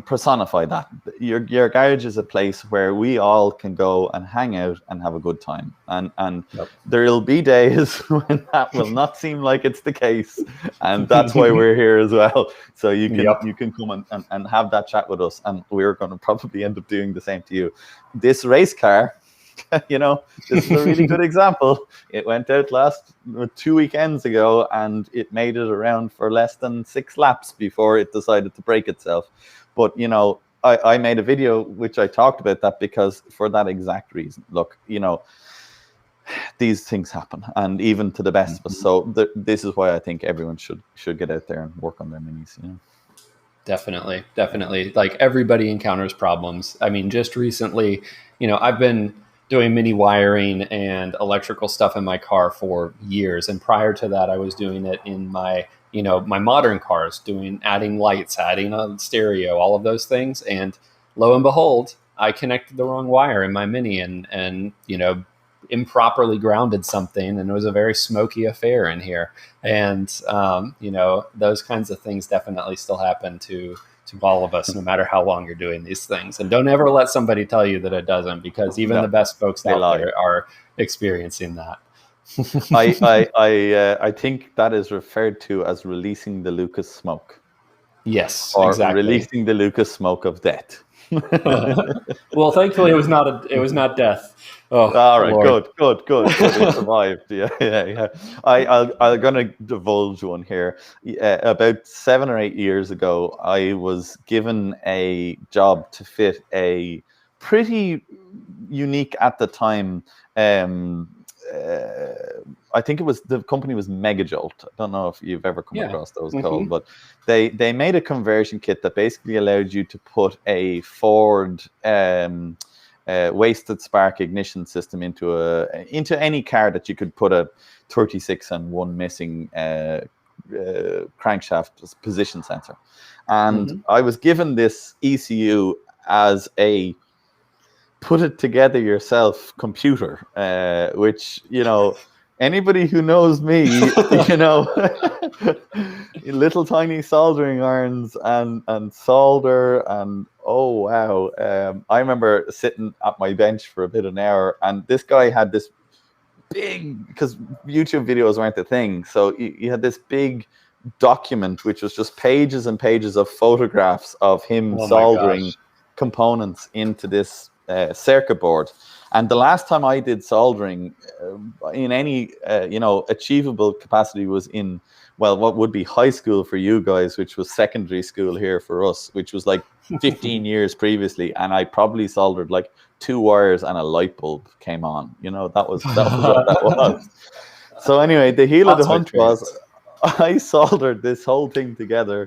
S2: personify that. Your garage is a place where we all can go and hang out and have a good time, and there'll be days when that will not seem like it's the case, and that's why we're here as well. So you can come and have that chat with us, and we're going to probably end up doing the same to you. This race car, this is a really good example. It went out 2 weekends ago, and it made it around for less than 6 laps before it decided to break itself. But I made a video which I talked about that because for that exact reason. Look, these things happen, and even to the best of us. So this is why I think everyone should get out there and work on their minis.
S1: Definitely. Like, everybody encounters problems. I mean, just recently, I've been doing mini wiring and electrical stuff in my car for years. And prior to that, I was doing it in my my modern cars, adding lights, adding a stereo, all of those things. And lo and behold, I connected the wrong wire in my Mini and improperly grounded something, and it was a very smoky affair in here. And those kinds of things definitely still happen to all of us, no matter how long you're doing these things. And don't ever let somebody tell you that it doesn't, because even the best folks out there are experiencing that.
S2: I think that is referred to as releasing the Lucas smoke.
S1: Yes,
S2: or
S1: exactly.
S2: Releasing the Lucas smoke of death.
S1: Well, thankfully it was not death. Oh,
S2: all right,
S1: Lord.
S2: good. It survived. Yeah. I'm gonna divulge one here. About 7 or 8 years ago, I was given a job to fit a pretty unique at the time. I think the company was Megajolt. I don't know if you've ever come across those called, but they made a conversion kit that basically allowed you to put a Ford wasted spark ignition system into any car that you could put a 36 and one missing crankshaft position sensor. And I was given this ECU as a put it together yourself computer, which, anybody who knows me, little tiny soldering irons and solder, and oh wow. I remember sitting at my bench for a bit of an hour, and this guy had this big, because YouTube videos weren't the thing, so you had this big document which was just pages and pages of photographs of him soldering components into this circuit board. And the last time I did soldering in any achievable capacity was in, well, what would be high school for you guys, which was secondary school here for us, which was like 15 years previously, and I probably soldered like 2 wires and a light bulb came on. That was what that was. So anyway, the heel of the hunt was I soldered this whole thing together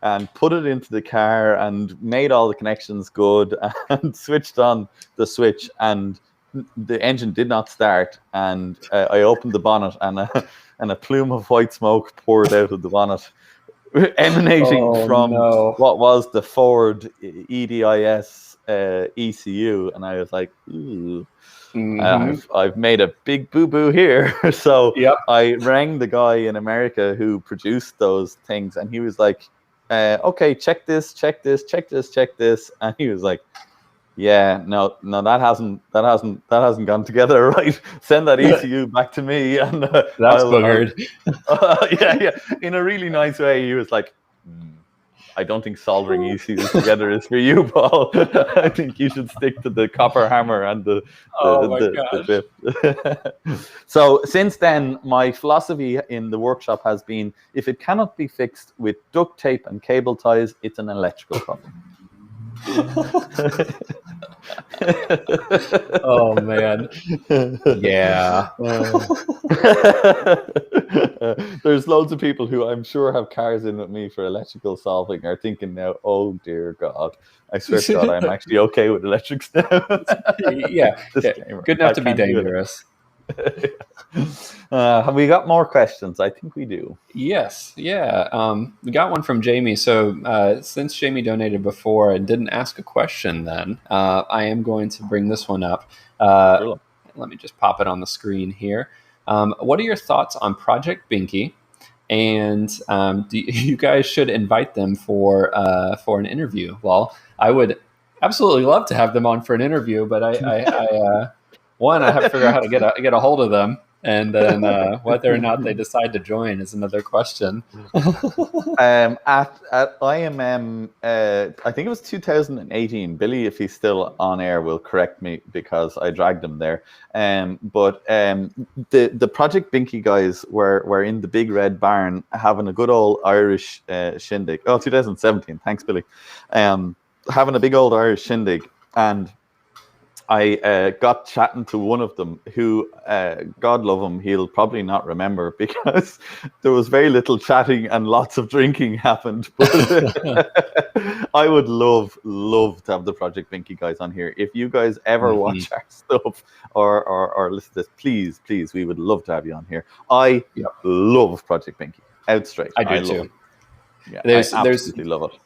S2: and put it into the car and made all the connections good and switched on the switch, and the engine did not start. And I opened the bonnet, and a plume of white smoke poured out of the bonnet, emanating from what was the Ford EDIS ECU. And I was like, ooh. I've made a big boo-boo here. So I rang the guy in America who produced those things, and he was like, okay, check this. And he was like, yeah, no, that hasn't gone together right. Send that ECU back to me, and
S1: that's boogered.
S2: Yeah, in a really nice way. He was like, I don't think soldering ECUs together is for you, Paul. I think you should stick to the copper hammer and the bit. So since then, my philosophy in the workshop has been, if it cannot be fixed with duct tape and cable ties, it's an electrical problem.
S1: Oh man. Yeah.
S2: There's loads of people who I'm sure have cars in with me for electrical solving are thinking now, oh dear God, I swear to God, I'm actually okay with electrics now.
S1: Yeah. Good enough to be dangerous.
S2: Have we got more questions? I think we do.
S1: Yes. Yeah. We got one from Jamie. So since Jamie donated before and didn't ask a question then, I am going to bring this one up. Sure. Let me just pop it on the screen here. What are your thoughts on Project Binky? And you guys should invite them for an interview. Well, I would absolutely love to have them on for an interview, but I have to figure out how to get a hold of them, and then whether or not they decide to join is another question.
S2: At IMM, I think it was 2018. Billy, if he's still on air, will correct me because I dragged him there. But the Project Binky guys were in the big red barn having a good old Irish shindig. Oh, 2017. Thanks, Billy. Having a big old Irish shindig, and I got chatting to one of them who, God love him, he'll probably not remember because there was very little chatting and lots of drinking happened. But I would love to have the Project Binky guys on here. If you guys ever watch our stuff or listen to this, please, we would love to have you on here. I love Project Binky. out straight.
S1: I do
S2: love
S1: too.
S2: it. Yeah, I
S1: There's
S2: absolutely love it.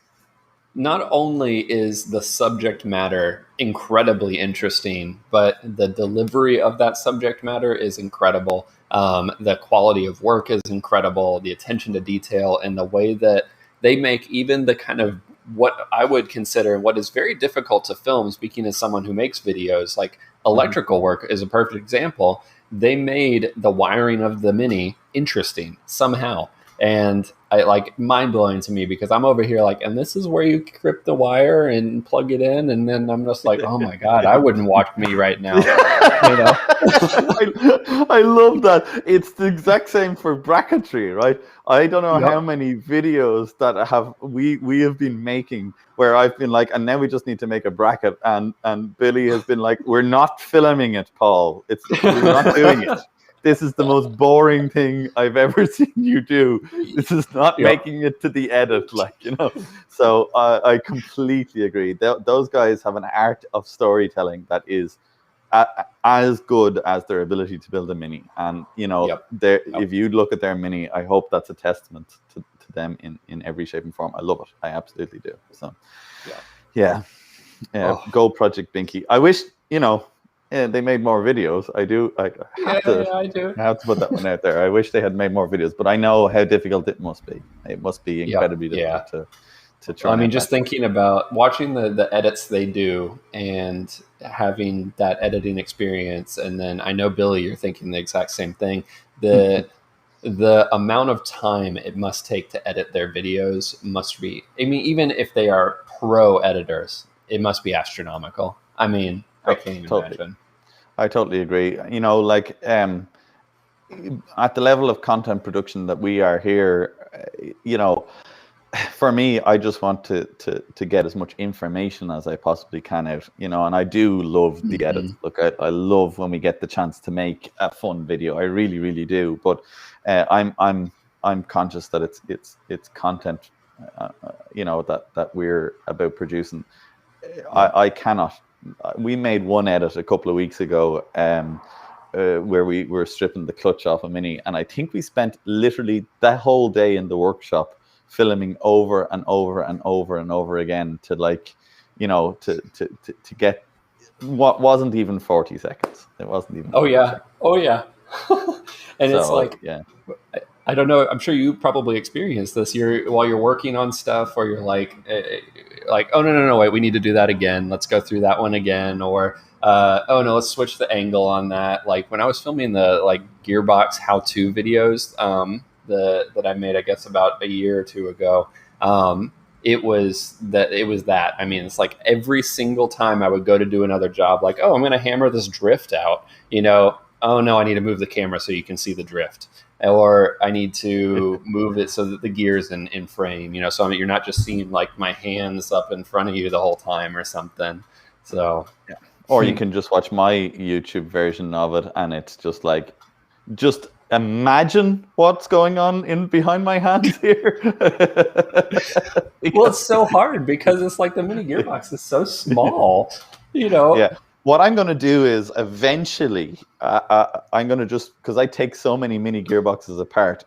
S1: not only is the subject matter incredibly interesting, but the delivery of that subject matter is incredible. The quality of work is incredible. The attention to detail and the way that they make even the kind of what I would consider what is very difficult to film, speaking as someone who makes videos, like
S2: Mhm.
S1: electrical work is a perfect example. They made the wiring of the Mini interesting somehow. And I like mind blowing to me because I'm over here like, and this is where you clip the wire and plug it in, and then I'm just like, oh my god, I wouldn't watch me right now, you know?
S2: I love that. It's the exact same for bracketry, right? I don't know how
S1: Yep.
S2: many videos that we have been making where I've been like, and now we just need to make a bracket, and Billy has been like, we're not filming it, Paul. We're not doing it. This is the most boring thing I've ever seen you do. This is not
S1: Yep.
S2: making it to the edit, So I completely agree. Those guys have an art of storytelling that is as good as their ability to build a Mini. And
S1: Yep.
S2: if you look at their Mini, I hope that's a testament to them in every shape and form. I love it. I absolutely do. So
S1: Yeah.
S2: yeah,
S1: Oh.
S2: go Project Binky. I wish they made more videos. I do. I
S1: I do.
S2: have to put that one out there. I wish they had made more videos, but I know how difficult it must be. It must be
S1: Yep.
S2: incredibly
S1: Yeah.
S2: difficult to
S1: I
S2: churn
S1: mean,
S2: out
S1: just
S2: that.
S1: thinking about watching the edits they do and having that editing experience, and then I know Billy, you're thinking the exact same thing. The amount of time it must take to edit their videos must be. I mean, even if they are pro editors, it must be astronomical. I mean, I can't even
S2: Totally.
S1: imagine.
S2: I totally agree. At the level of content production that we are here, for me, I just want to get as much information as I possibly can out, and I do love the edits.
S1: Mhm.
S2: Look, I love when we get the chance to make a fun video. I really, really do. But I'm conscious that it's content, that we're about producing.
S1: Yeah.
S2: I cannot. We made one edit a couple of weeks ago, where we were stripping the clutch off a Mini, and I think we spent literally that whole day in the workshop filming over and over and over and over again to to get what wasn't even 40 seconds. It wasn't even
S1: Oh
S2: 40
S1: yeah.
S2: seconds.
S1: Oh yeah. And it's
S2: So
S1: like
S2: yeah.
S1: I don't know. I'm sure you probably experienced this. While you're working on stuff, or you're like, oh no, wait, we need to do that again. Let's go through that one again, or oh no, let's switch the angle on that. Like when I was filming the gearbox how-to videos, that I made, I guess about a year or two ago. It was that. I mean, it's like every single time I would go to do another job, like, oh, I'm going to hammer this drift out. Oh no, I need to move the camera so you can see the drift, or I need to move it so that the gear's in frame, so you're not just seeing like my hands up in front of you the whole time or something. So,
S2: Yeah. Or you can just watch my YouTube version of it, and it's just imagine what's going on in behind my hands here.
S1: well, it's so hard because it's like the mini gearbox is so small, you know.
S2: Yeah. What I'm going to do is eventually, I'm going to just, because I take so many mini gearboxes apart,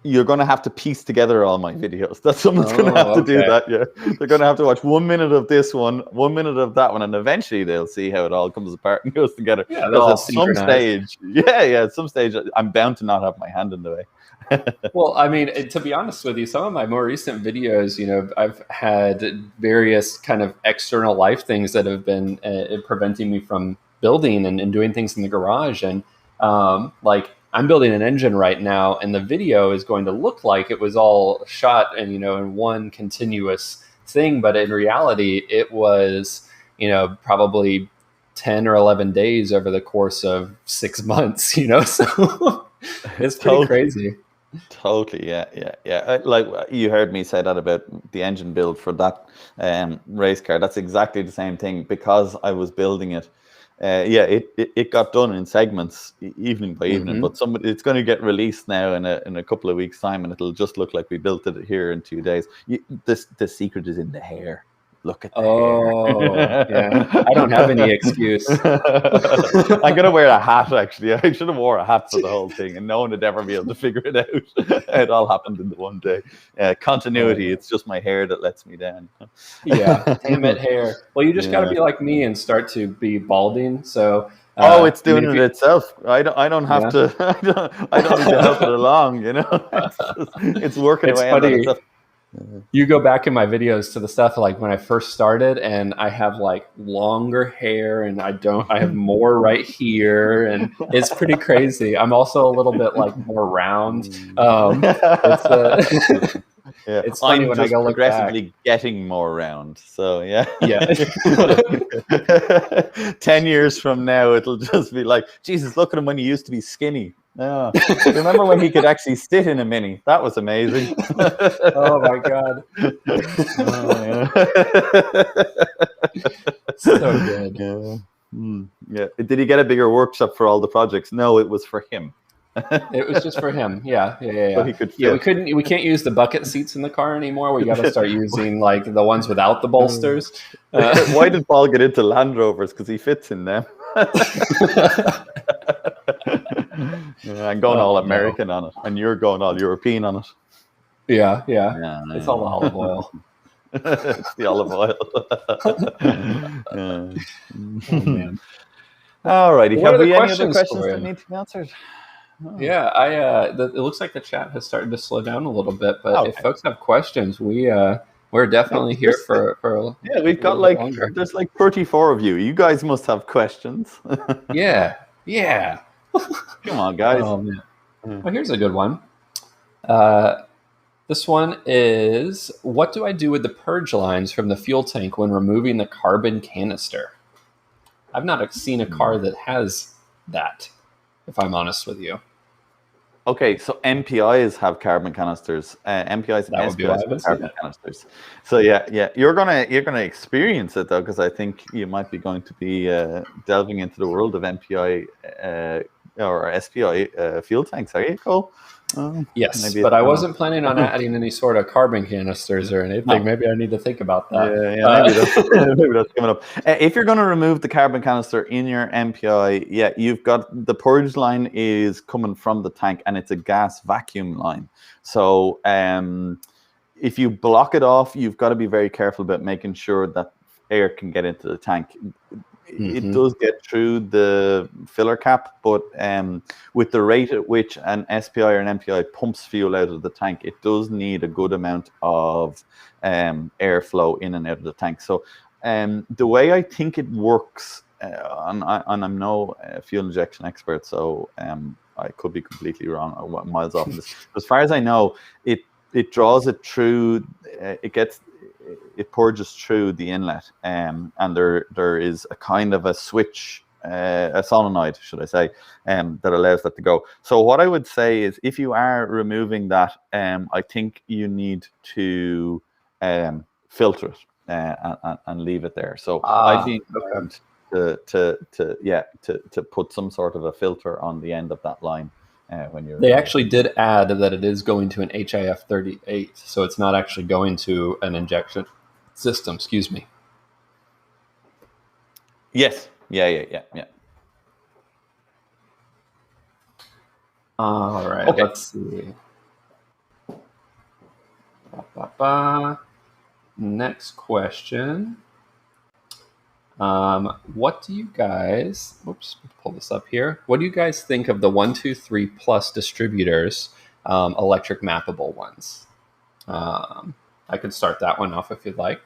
S2: you're going to have to piece together all my videos. That someone's going to have
S1: Oh,
S2: to do
S1: okay.
S2: that. Yeah, they're going to have to watch 1 minute of this one, 1 minute of that one, and eventually they'll see how it all comes apart and goes together.
S1: Yeah, they'll
S2: Because
S1: all
S2: at some
S1: synchronize.
S2: stage, at some stage, I'm bound to not have my hand in the way.
S1: Well, I mean, to be honest with you, some of my more recent videos, I've had various kind of external life things that have been preventing me from building and doing things in the garage. And like I'm building an engine right now, and the video is going to look like it was all shot and, in one continuous thing. But in reality, it was, probably 10 or 11 days over the course of 6 months, so it's pretty
S2: Totally.
S1: crazy.
S2: Totally, yeah. Like you heard me say that about the engine build for that race car. That's exactly the same thing because I was building it. It got done in segments, evening by evening.
S1: Mm-hmm.
S2: But it's going to get released now in a couple of weeks' time, and it'll just look like we built it here in 2 days. The secret is in the hair. Look at the
S1: Oh, yeah.
S2: hair.
S1: I don't have any excuse.
S2: I'm gonna wear a hat. Actually, I should have wore a hat for the whole thing, and no one would ever be able to figure it out. It all happened in the one day. Continuity. It's just my hair that lets me down.
S1: Yeah, damn it, hair. Well, you just got to
S2: Yeah.
S1: be like me and start to be balding. So,
S2: It's
S1: I mean,
S2: doing it itself. I don't have to. I don't need to help it along. It's working
S1: it's
S2: away on that
S1: funny.
S2: itself.
S1: You go back in my videos to the stuff like when I first started, and I have like longer hair, and I have more right here, and it's pretty crazy. I'm also a little bit like more round. It's
S2: Yeah,
S1: it's funny
S2: I'm
S1: when I
S2: just
S1: go look back.
S2: progressively getting more round. So yeah. 10 years from now, it'll just be like, Jesus, look at him when he used to be skinny. Yeah. Remember when he could actually sit in a Mini? That was amazing.
S1: Oh my God. So good.
S2: Yeah. Did he get a bigger workshop for all the projects? No, it was for him.
S1: It was just for him. Yeah.
S2: So he could
S1: Yeah,
S2: fit.
S1: we can't use the bucket seats in the car anymore. We got to start using like the ones without the bolsters.
S2: Why did Paul get into Land Rovers? Because he fits in them. I'm going all American on it, and you're going all European on it.
S1: Yeah. It's all the olive oil.
S2: It's the olive oil.
S1: Oh man.
S2: All righty. Have we any other
S1: questions
S2: questions
S1: for
S2: that
S1: him?
S2: need to be answered?
S1: Yeah, it looks like the chat has started to slow down a little bit, but if folks have questions, we're definitely here for
S2: yeah, we've got
S1: longer.
S2: there's like 34 of you. You guys must have questions.
S1: Yeah.
S2: Come on, guys.
S1: Oh man. Well, here's a good one. This one is, what do I do with the purge lines from the fuel tank when removing the carbon canister? I've not seen a car that has that, if I'm honest with you.
S2: Okay, so MPIs have carbon canisters. MPIs and SPIs have carbon canisters. So yeah, you're gonna experience it though, because I think you might be going to be delving into the world of MPI or SPI fuel tanks. Are you, Cole?
S1: Yes, but I wasn't planning on adding any sort of carbon canisters or anything. No. Maybe I need to think about that.
S2: Maybe that's coming up. If you're going to remove the carbon canister in your MPI, yeah, you've got the purge line is coming from the tank, and it's a gas vacuum line. So if you block it off, you've got to be very careful about making sure that air can get into the tank. It does get through the filler cap, but with the rate at which an SPI or an MPI pumps fuel out of the tank, it does need a good amount of airflow in and out of the tank. So the way I think it works, and I'm no fuel injection expert, so I could be completely wrong or miles off this. As far as I know, it draws it through, it purges through the inlet, and there is a kind of a switch, a solenoid, should I say, that allows that to go. So what I would say is, if you are removing that, I think you need to filter it and leave it there. So I'd be inclined to put some sort of a filter on the end of that line. When you're,
S1: they actually did add that it is going to an HIF 38, so it's not actually going to an injection system. Excuse me.
S2: Yes. Yeah.
S1: All right. Okay. Let's see. Next question. What do you guys, pull this up here. What do you guys think of the 123 Plus distributors, electric mappable ones? I could start that one off if you'd like.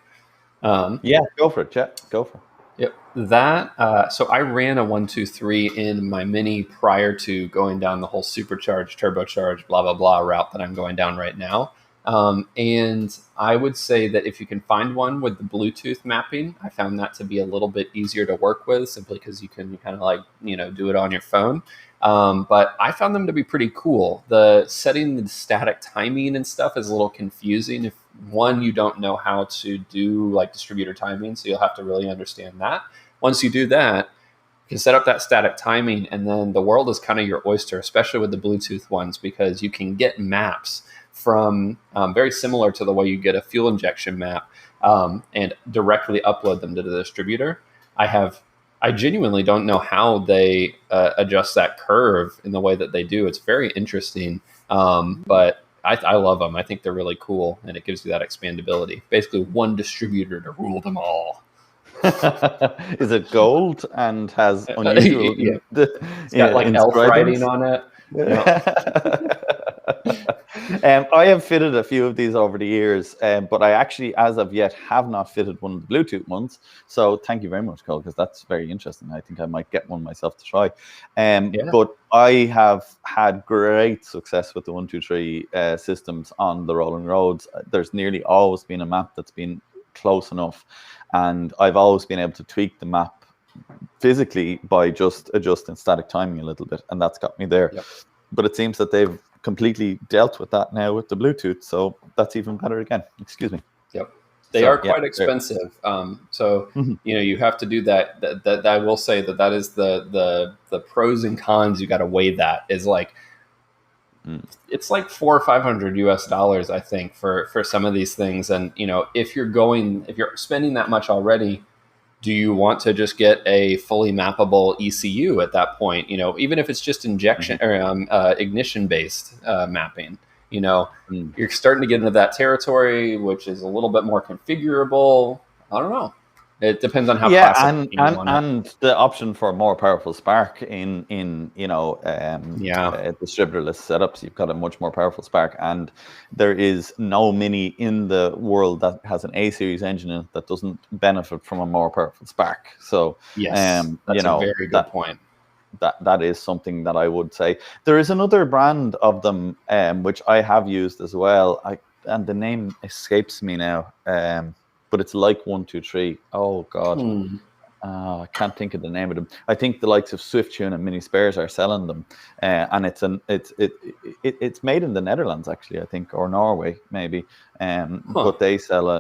S2: Yeah, go for it, Chet. Go for it.
S1: Yep. That, so I ran a 123 in my Mini prior to going down the whole supercharged, turbocharged, blah, blah, blah route that I'm going down right now. And I would say that if you can find one with the Bluetooth mapping, I found that to be a little bit easier to work with, simply because you can kind of like, do it on your phone. But I found them to be pretty cool. The setting the static timing and stuff is a little confusing. If one, you don't know how to do like distributor timing, so you'll have to really understand that. Once you do that, you can set up that static timing, and then the world is kind of your oyster, especially with the Bluetooth ones, because you can get maps from very similar to the way you get a fuel injection map and directly upload them to the distributor. I genuinely don't know how they adjust that curve in the way that they do. It's very interesting, but I love them. I think they're really cool, and it gives you that expandability. Basically, one distributor to rule them all.
S2: Is it gold and has unusual
S1: Yeah. It's got like elf writing on it.
S2: I have fitted a few of these over the years, but I actually, as of yet, have not fitted one of the Bluetooth ones. So thank you very much, Cole, because that's very interesting. I think I might get one myself to try. But I have had great success with the 123 systems on the rolling roads. There's nearly always been a map that's been close enough, and I've always been able to tweak the map physically by just adjusting static timing a little bit, and that's got me there.
S1: Yep.
S2: But it seems that they've completely dealt with that now with the Bluetooth, so that's even better again. Excuse me.
S1: Yep, they are quite expensive. You have to do that. That I will say that is the pros and cons. You got to weigh that. Is like it's like $400 or $500 I think for some of these things. And if you're spending that much already, do you want to just get a fully mappable ECU at that point? Even if it's just injection or ignition based mapping, you're starting to get into that territory, which is a little bit more configurable. I don't know. It depends on how.
S2: And the option for a more powerful spark in distributorless setups, you've got a much more powerful spark, and there is no Mini in the world that has an A series engine in it that doesn't benefit from a more powerful spark. So
S1: yes, that's a very good point.
S2: That is something that I would say. There is another brand of them which I have used as well. And the name escapes me now. But it's like 123. Oh God, I can't think of the name of them. I think the likes of Swift Tune and Mini Spares are selling them, and it's made in the Netherlands actually, I think, or Norway maybe. But they sell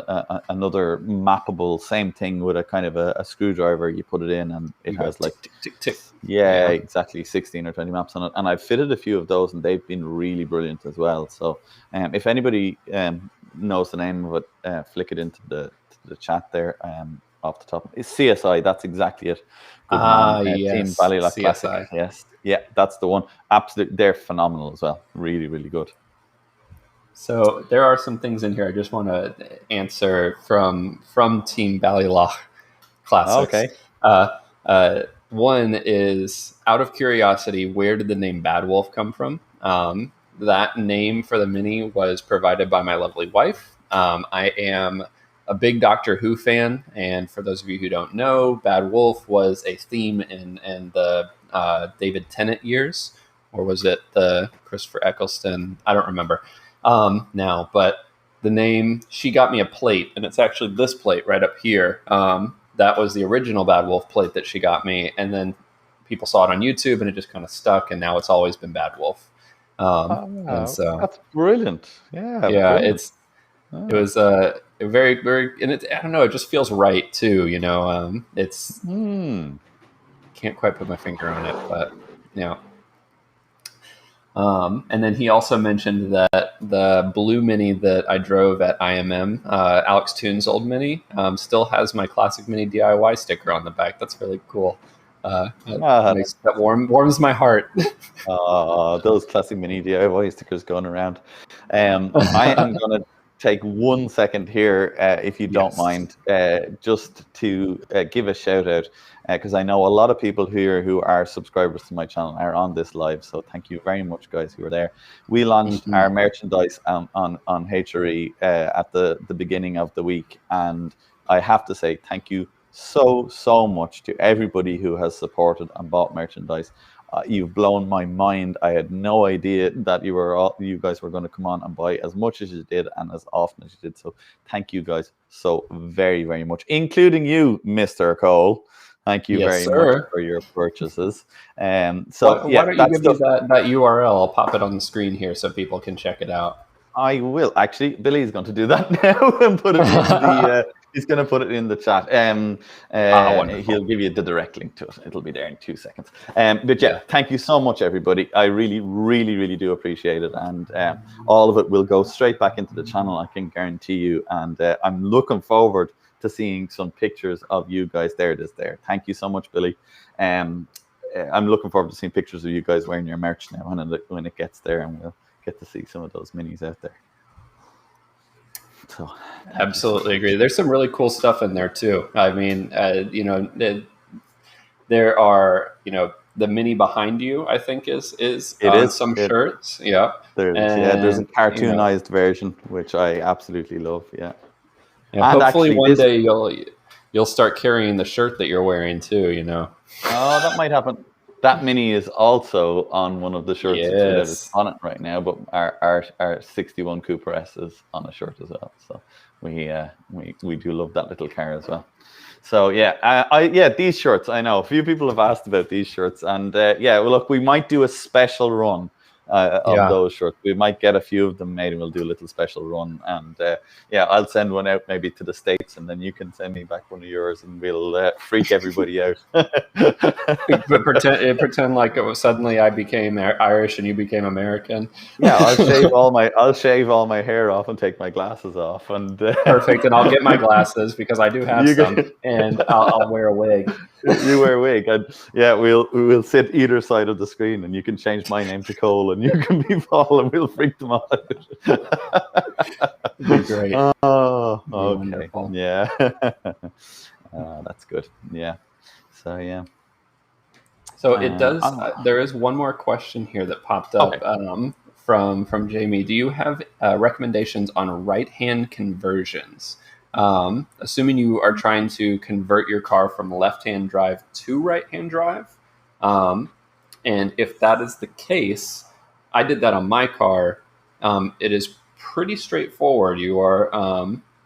S2: another mappable same thing with a kind of a screwdriver. You put it in, and it has like
S1: tick.
S2: Yeah, exactly, 16 or 20 maps on it. And I've fitted a few of those, and they've been really brilliant as well. So, if anybody knows the name of it, flick it into the chat there off the top. It's CSI, that's exactly it.
S1: Yes,
S2: Team Ballylock
S1: CSI.
S2: Classic. Yes, yeah, that's the one. Absolutely, they're phenomenal as well. Really, really good.
S1: So there are some things in here I just want to answer from Team Ballylock Classics.
S2: Okay.
S1: One is, out of curiosity, where did the name Bad Wolf come from? That name for the Mini was provided by my lovely wife. I am a big Doctor Who fan, and for those of you who don't know, Bad Wolf was a theme in the David Tennant years, or was it the Christopher Eccleston? I don't remember now, but the name, she got me a plate, and it's actually this plate right up here. That was the original Bad Wolf plate that she got me, and then people saw it on YouTube, and it just kind of stuck, and now it's always been Bad Wolf. And so
S2: that's brilliant. Yeah,
S1: brilliant. It was very, very, and I don't know, it just feels right too. It's can't quite put my finger on it, but and then he also mentioned that the blue Mini that I drove at IMM, Alex Toon's old Mini, still has my classic Mini DIY sticker on the back. That's really cool. That warms my heart.
S2: Those classic Mini DIY stickers going around. I am going to take 1 second here, if you don't mind, just to give a shout out, because I know a lot of people here who are subscribers to my channel are on this live. So thank you very much, guys, who are there. We launched our merchandise on HRE at the beginning of the week, and I have to say thank you so much to everybody who has supported and bought merchandise. You've blown my mind. I had no idea that you guys were going to come on and buy as much as you did and as often as you did. So thank you guys so very, very much, including you, Mr. Cole. Thank you very much for your purchases.
S1: Why don't you give me that URL? I'll pop it on the screen here so people can check it out.
S2: I will. Actually, Billy's going to do that now and put it into He's going to put it in the chat.
S1: Wonderful.
S2: He'll give you the direct link to it. It'll be there in 2 seconds. But yeah, thank you so much, everybody. I really, really, really do appreciate it. And all of it will go straight back into the channel, I can guarantee you. And I'm looking forward to seeing some pictures of you guys. There it is there. Thank you so much, Billy. I'm looking forward to seeing pictures of you guys wearing your merch now when it gets there, and we'll get to see some of those minis out there. So,
S1: absolutely agree. There's some really cool stuff in there too. I mean, there are, the mini behind you, I think is some shirts. Yeah.
S2: There's a cartoonized version, which I absolutely love. Yeah.
S1: And hopefully one day you'll start carrying the shirt that you're wearing too,
S2: Oh, that might happen. That mini is also on one of the shirts.
S1: Yes.
S2: It's on it right now, but our 61 Cooper S is on a shirt as well. So we do love that little car as well. So these shirts, I know a few people have asked about these shirts, and well, look, we might do a special run of those shirts. We might get a few of them made, and we'll do a little special run. And I'll send one out maybe to the States, and then you can send me back one of yours, and we'll freak everybody out.
S1: But pretend like suddenly I became Irish and you became American.
S2: Yeah, I'll shave all my hair off and take my glasses off, and
S1: perfect. And I'll get my glasses because I do have some, and I'll wear a wig.
S2: You wear a wig, and we'll sit either side of the screen, and you can change my name to Cole, and you can be Paul, and we'll freak them all out.
S1: It'd be great.
S2: Oh, okay.
S1: Wonderful.
S2: Yeah. That's good. Yeah. So yeah.
S1: So it does. There is one more question here that popped up from Jamie. Do you have recommendations on right-hand conversions? Assuming you are trying to convert your car from left-hand drive to right-hand drive. And if that is the case, I did that on my car. It is pretty straightforward.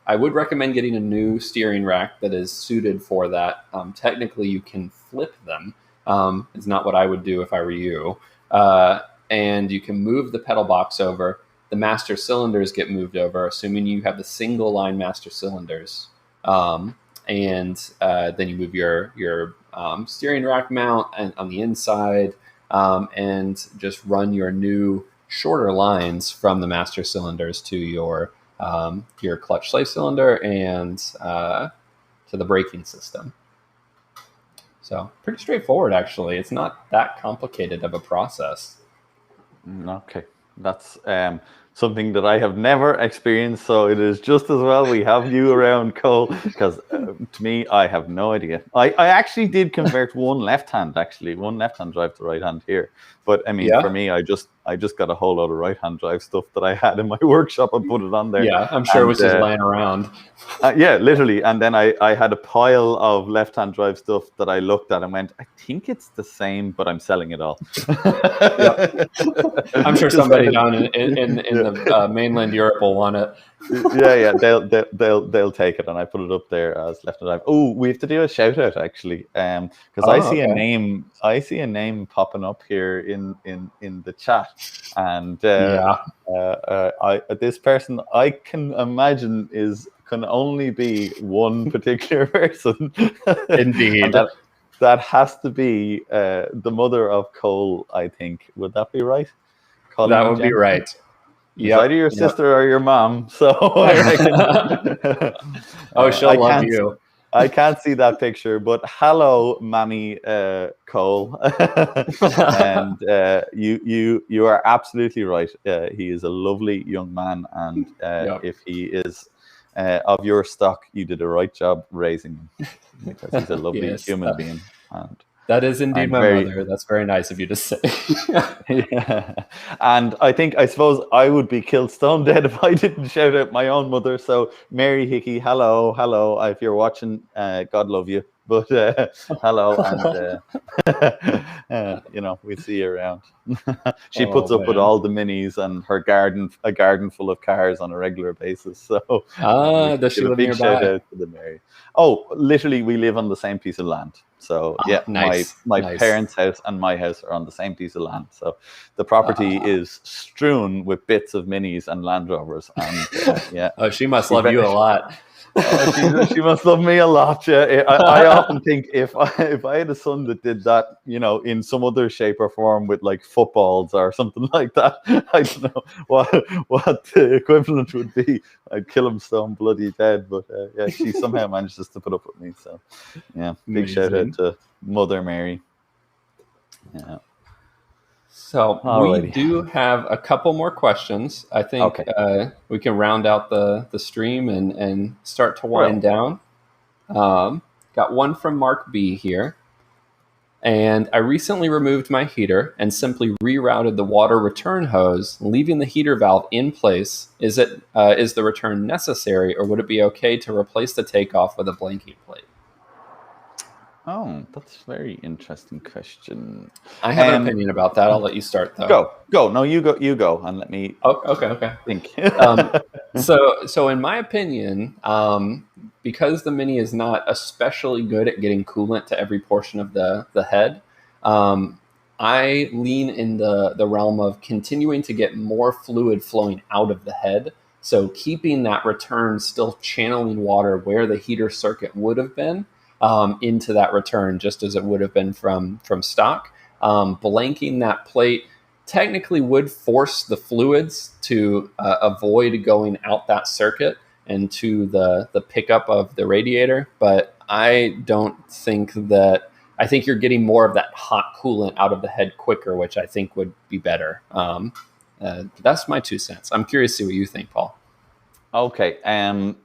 S1: I would recommend getting a new steering rack that is suited for that. Technically, you can flip them. It's not what I would do if I were you. And you can move the pedal box over. The master cylinders get moved over, assuming you have the single line master cylinders. And then you move your steering rack mount on the inside, and just run your new shorter lines from the master cylinders to your clutch slave cylinder and to the braking system. So pretty straightforward, actually. It's not that complicated of a process.
S2: Okay, that's something that I have never experienced, so it is just as well we have you around, Cole, because to me, I have no idea. I actually did convert one left-hand drive to right-hand here, but I mean, for me, I just got a whole load of right-hand drive stuff that I had in my workshop and put it on there.
S1: Yeah, I'm sure it was just lying around.
S2: Yeah, literally. And then I had a pile of left-hand drive stuff that I looked at and went, I think it's the same, but I'm selling it all.
S1: I'm sure somebody down in the mainland Europe will want it.
S2: Yeah, they'll take it, and I put it up there as left-hand drive. Oh, we have to do a shout out actually, because I see a name popping up here in the chat, and this person I can imagine can only be one particular person.
S1: Indeed.
S2: That has to be the mother of Cole, I think. Would that be right?
S1: Colleen that would Gentry? Be right.
S2: It's either your sister or your mom. So I reckon.
S1: She'll love you.
S2: I can't see that picture, but hello, Mammy Cole. And you are absolutely right. He is a lovely young man, and if he is of your stock, you did a right job raising him, because he's a lovely human being. And
S1: that is indeed mother. That's very nice of you to say.
S2: Yeah. And I suppose I would be killed stone dead if I didn't shout out my own mother. So Mary Hickey, hello. If you're watching, God love you. But hello, and we see you around. She puts up with all the minis and a garden full of cars on a regular basis. So
S1: does she live nearby?
S2: Shout out to the Mary. Oh, literally, we live on the same piece of land. So
S1: nice.
S2: my parents' house and my house are on the same piece of land. So the property is strewn with bits of minis and Land Rovers. And
S1: she must love you a lot.
S2: Oh, she must love me a lot. Yeah, I often think if I had a son that did that, in some other shape or form with like footballs or something like that, I don't know what the equivalent would be. I'd kill him stone bloody dead. But yeah, she somehow manages to put up with me. So yeah, big shout out
S1: Amazing.
S2: to Mother Mary. Yeah.
S1: So we
S2: Alrighty.
S1: do have a couple more questions. I think
S2: Okay.
S1: we can round out the stream and start to
S2: Well.
S1: wind down. Got one from Mark B here. And I recently removed my heater and simply rerouted the water return hose, leaving the heater valve in place. Is the return necessary, or would it be okay to replace the takeoff with a blanking plate?
S2: Oh, that's a very interesting question.
S1: I have an opinion about that. I'll let you start though.
S2: Go. No, you go, and let me
S1: Oh, okay.
S2: think.
S1: So in my opinion, because the Mini is not especially good at getting coolant to every portion of the head, I lean in the realm of continuing to get more fluid flowing out of the head. So keeping that return still channeling water where the heater circuit would have been into that return, just as it would have been from stock. Blanking that plate technically would force the fluids to avoid going out that circuit and to the pickup of the radiator. But I don't think that. I think you're getting more of that hot coolant out of the head quicker, which I think would be better. That's my 2 cents. I'm curious to see what you think, Paul.
S2: Okay.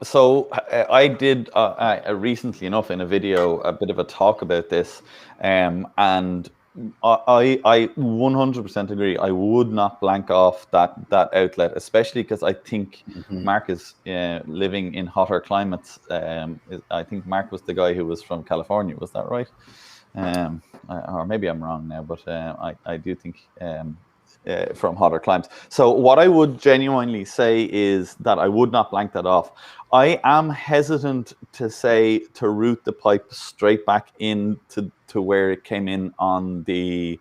S2: So I did recently enough in a video a bit of a talk about this, and I 100% agree. I would not blank off that outlet, especially because I think
S1: Mm-hmm.
S2: Mark is living in hotter climates. I think Mark was the guy who was from California. Was that right? Or maybe I'm wrong now, but I do think from hotter climes. So what I would genuinely say is that I would not blank that off. I am hesitant to say to route the pipe straight back into where it came in on the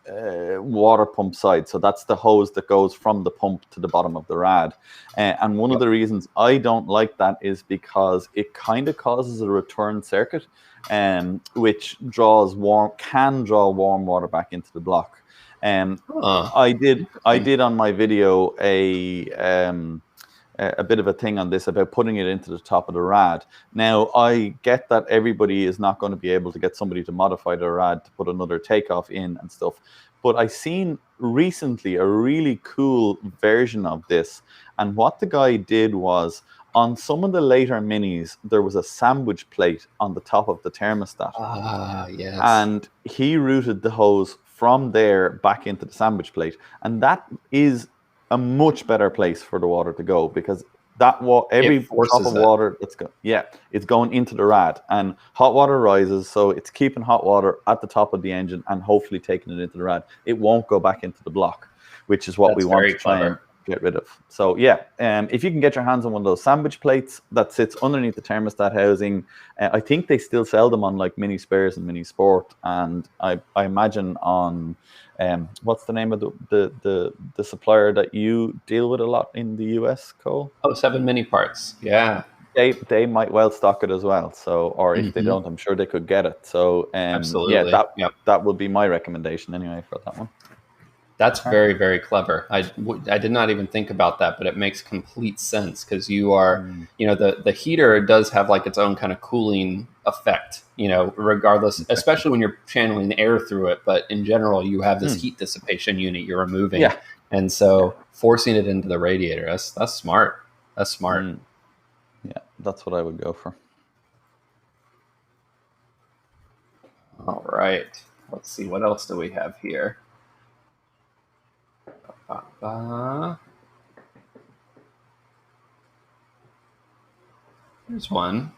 S2: water pump side. So that's the hose that goes from the pump to the bottom of the rad. And one of the reasons I don't like that is because it kind of causes a return circuit, which can draw warm water back into the block. I did on my video a bit of a thing on this about putting it into the top of the rad. Now, I get that everybody is not going to be able to get somebody to modify the rad to put another takeoff in and stuff. But I seen recently a really cool version of this. And what the guy did was, on some of the later Minis, there was a sandwich plate on the top of the thermostat.
S1: Yes.
S2: And he routed the hose from there back into the sandwich plate. And that is a much better place for the water to go, because every drop of water it's going into the rad, and hot water rises, so it's keeping hot water at the top of the engine and hopefully taking it into the rad. It won't go back into the block, which is what we want to try and get rid of. So yeah, if you can get your hands on one of those sandwich plates that sits underneath the thermostat housing, I think they still sell them on like Mini Spares and Mini Sport, and I imagine on what's the name of the supplier that you deal with a lot in the US, Cole?
S1: 7 Mini Parts. Yeah.
S2: They might well stock it as well. So, or if they don't, I'm sure they could get it. So
S1: Absolutely.
S2: Yeah, that would be my recommendation anyway for that one.
S1: That's very, very clever. I did not even think about that, but it makes complete sense, because you are, the heater does have like its own kind of cooling effect, regardless, especially when you're channeling air through it. But in general, you have this heat dissipation unit you're removing.
S2: Yeah.
S1: And so forcing it into the radiator, that's smart. That's smart.
S2: Yeah, that's what I would go for.
S1: All right. Let's see. What else do we have here? Here's one.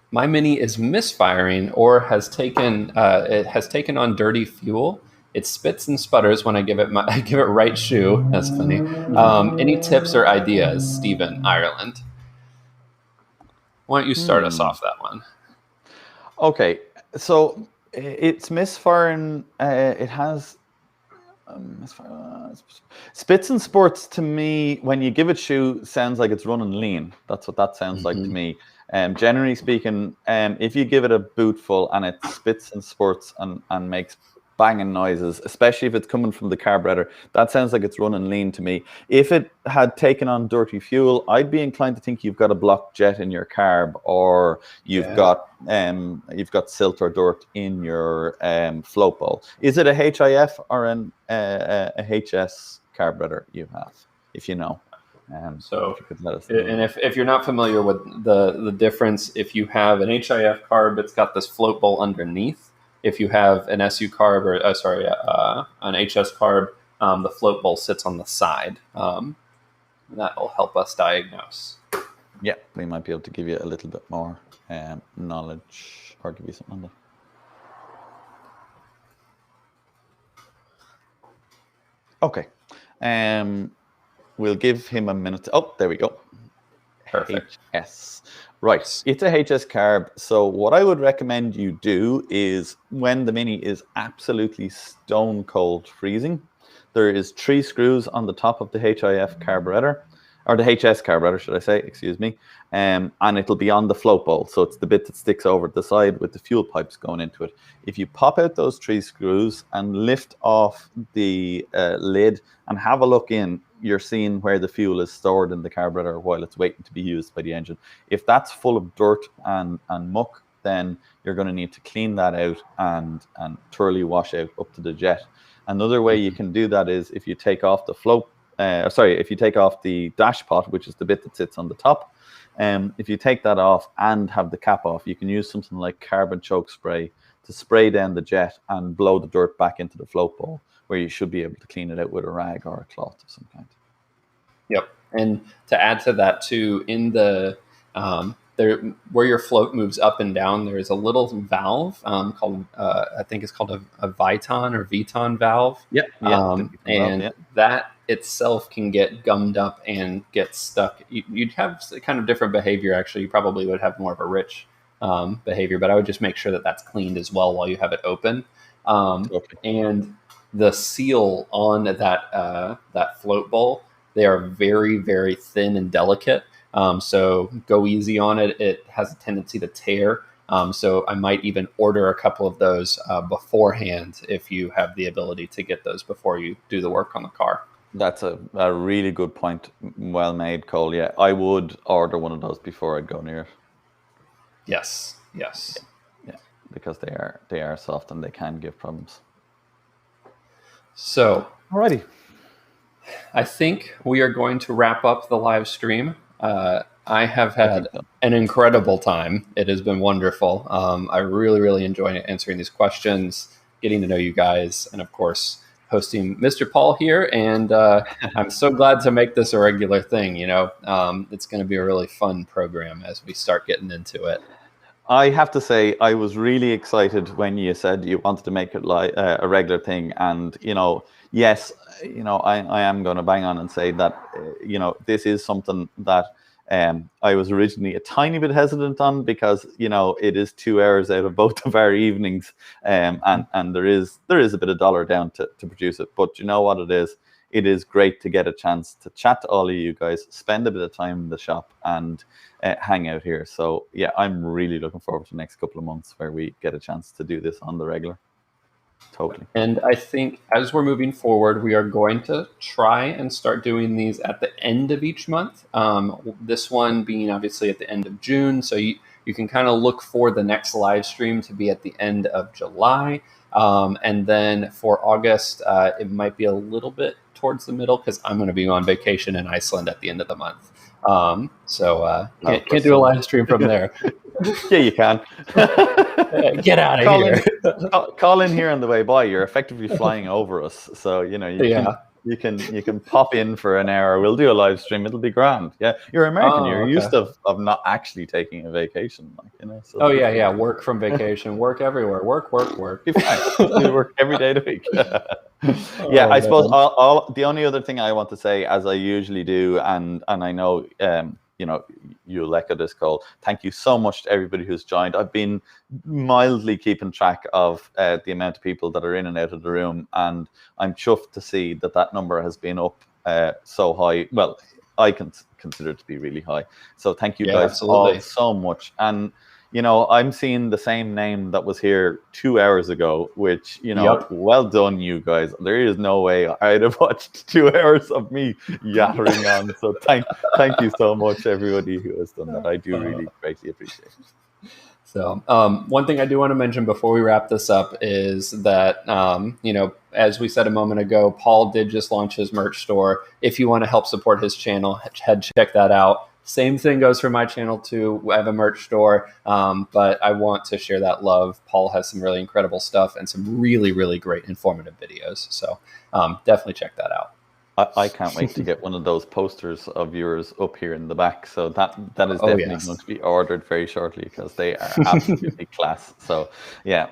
S1: My Mini is misfiring or has taken on dirty fuel. It spits and sputters when I give it right shoe. That's funny. Any tips or ideas, Stephen, Ireland? Why don't you start us off that one?
S2: Okay, so it's misfiring. It has. Spits and sports to me, when you give it shoe, sounds like it's running lean. That's what that sounds like to me. Generally speaking, if you give it a boot full and it spits and sports and makes banging noises, especially if it's coming from the carburetor, that sounds like it's running lean to me. If it had taken on dirty fuel, I'd be inclined to think you've got a blocked jet in your carb, or you've got silt or dirt in your float bowl. Is it a HIF or a HS carburetor you have, if you know?
S1: So,
S2: if you could let us know.
S1: And if you're not familiar with the difference, if you have an HIF carb, it's got this float bowl underneath. If you have an SU carb or an HS carb, the float bowl sits on the side. That will help us diagnose.
S2: Yeah, we might be able to give you a little bit more knowledge, or give you something on that. Okay. We'll give him a minute. Oh, there we go.
S1: Perfect.
S2: HS. Right. It's a HS carb. So what I would recommend you do is, when the Mini is absolutely stone cold freezing, there is 3 screws on the top of the HIF carburetor, or the HS carburetor, should I say, excuse me, and it'll be on the float bowl. So it's the bit that sticks over the side with the fuel pipes going into it. If you pop out those 3 screws and lift off the lid and have a look in, you're seeing where the fuel is stored in the carburetor while it's waiting to be used by the engine. If that's full of dirt and muck, then you're going to need to clean that out and thoroughly wash out up to the jet. Another way you can do that is if you take off the if you take off the dash pot, which is the bit that sits on the top, if you take that off and have the cap off, you can use something like carbon choke spray to spray down the jet and blow the dirt back into the float bowl, where you should be able to clean it out with a rag or a cloth of some kind.
S1: Yep. And to add to that too, in the where your float moves up and down, there is a little valve called I think it's called a Viton or Viton valve.
S2: And
S1: that itself can get gummed up and get stuck. You'd have kind of different behavior. Actually, you probably would have more of a rich behavior, but I would just make sure that that's cleaned as well while you have it open. And the seal on that float bowl, they are very, very thin and delicate. So go easy on it. It has a tendency to tear. So I might even order a couple of those beforehand if you have the ability to get those before you do the work on the car.
S2: That's a really good point. Well made, Cole. Yeah, I would order one of those before I'd go near it.
S1: Yes.
S2: Yeah, because they are soft and they can give problems.
S1: So,
S2: alrighty.
S1: I think we are going to wrap up the live stream. I have had an incredible time. It has been wonderful. I really, really enjoy answering these questions, getting to know you guys, and of course, hosting Mr. Paul here. And I'm so glad to make this a regular thing. It's going to be a really fun program as we start getting into it.
S2: I have to say, I was really excited when you said you wanted to make it a regular thing. And, yes, I am going to bang on and say that, this is something that I was originally a tiny bit hesitant on, because, it is 2 hours out of both of our evenings. And there is a bit of dollar down to produce it. But you know what it is? It is great to get a chance to chat to all of you guys, spend a bit of time in the shop, and hang out here. So yeah, I'm really looking forward to the next couple of months where we get a chance to do this on the regular. Totally.
S1: And I think as we're moving forward, we are going to try and start doing these at the end of each month. This one being obviously at the end of June. So you can kind of look for the next live stream to be at the end of July. And then for August, it might be a little bit towards the middle, because I'm going to be on vacation in Iceland at the end of the month. Can't do a live stream from there.
S2: Yeah, you can.
S1: Get out of here.
S2: Call in here on the way by. You're effectively flying over us. So, you can pop in for an hour. We'll do a live stream. It'll be grand. Yeah, you're American. You're used of not actually taking a vacation. So
S1: work from vacation. Work everywhere. Work.
S2: Be fine. We work every day of the week. I suppose the only other thing I want to say, as I usually do, and I know you'll echo this, Cole. Thank you so much to everybody who's joined. I've been mildly keeping track of the amount of people that are in and out of the room, and I'm chuffed to see that number has been up so high. Well, I can consider it to be really high. So thank you guys
S1: absolutely.
S2: all so much. And I'm seeing the same name that was here 2 hours ago, which, well done, you guys. There is no way I'd have watched 2 hours of me yattering on. So thank you so much, everybody who has done that. I do really greatly appreciate it.
S1: So one thing I do want to mention before we wrap this up is that, as we said a moment ago, Paul did just launch his merch store. If you want to help support his channel, check that out. Same thing goes for my channel too. I have a merch store, but I want to share that love. Paul has some really incredible stuff and some really, really great informative videos. So definitely check that out.
S2: I can't wait to get one of those posters of yours up here in the back. So that is definitely going to be ordered very shortly, because they are absolutely class. So yeah.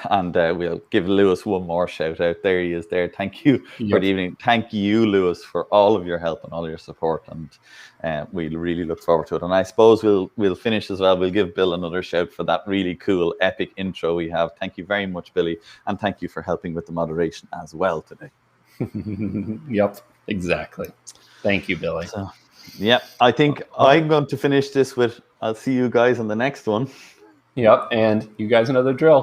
S2: And we'll give Lewis one more shout out. There he is there. Thank you for the evening. Thank you, Lewis, for all of your help and all your support. And we'll really look forward to it. And I suppose we'll finish as well. We'll give Bill another shout for that really cool, epic intro we have. Thank you very much, Billy. And thank you for helping with the moderation as well today.
S1: Yep, exactly. Thank you, Billy.
S2: So, I think I'm going to finish this with, I'll see you guys on the next one.
S1: Yep, and you guys know the drill.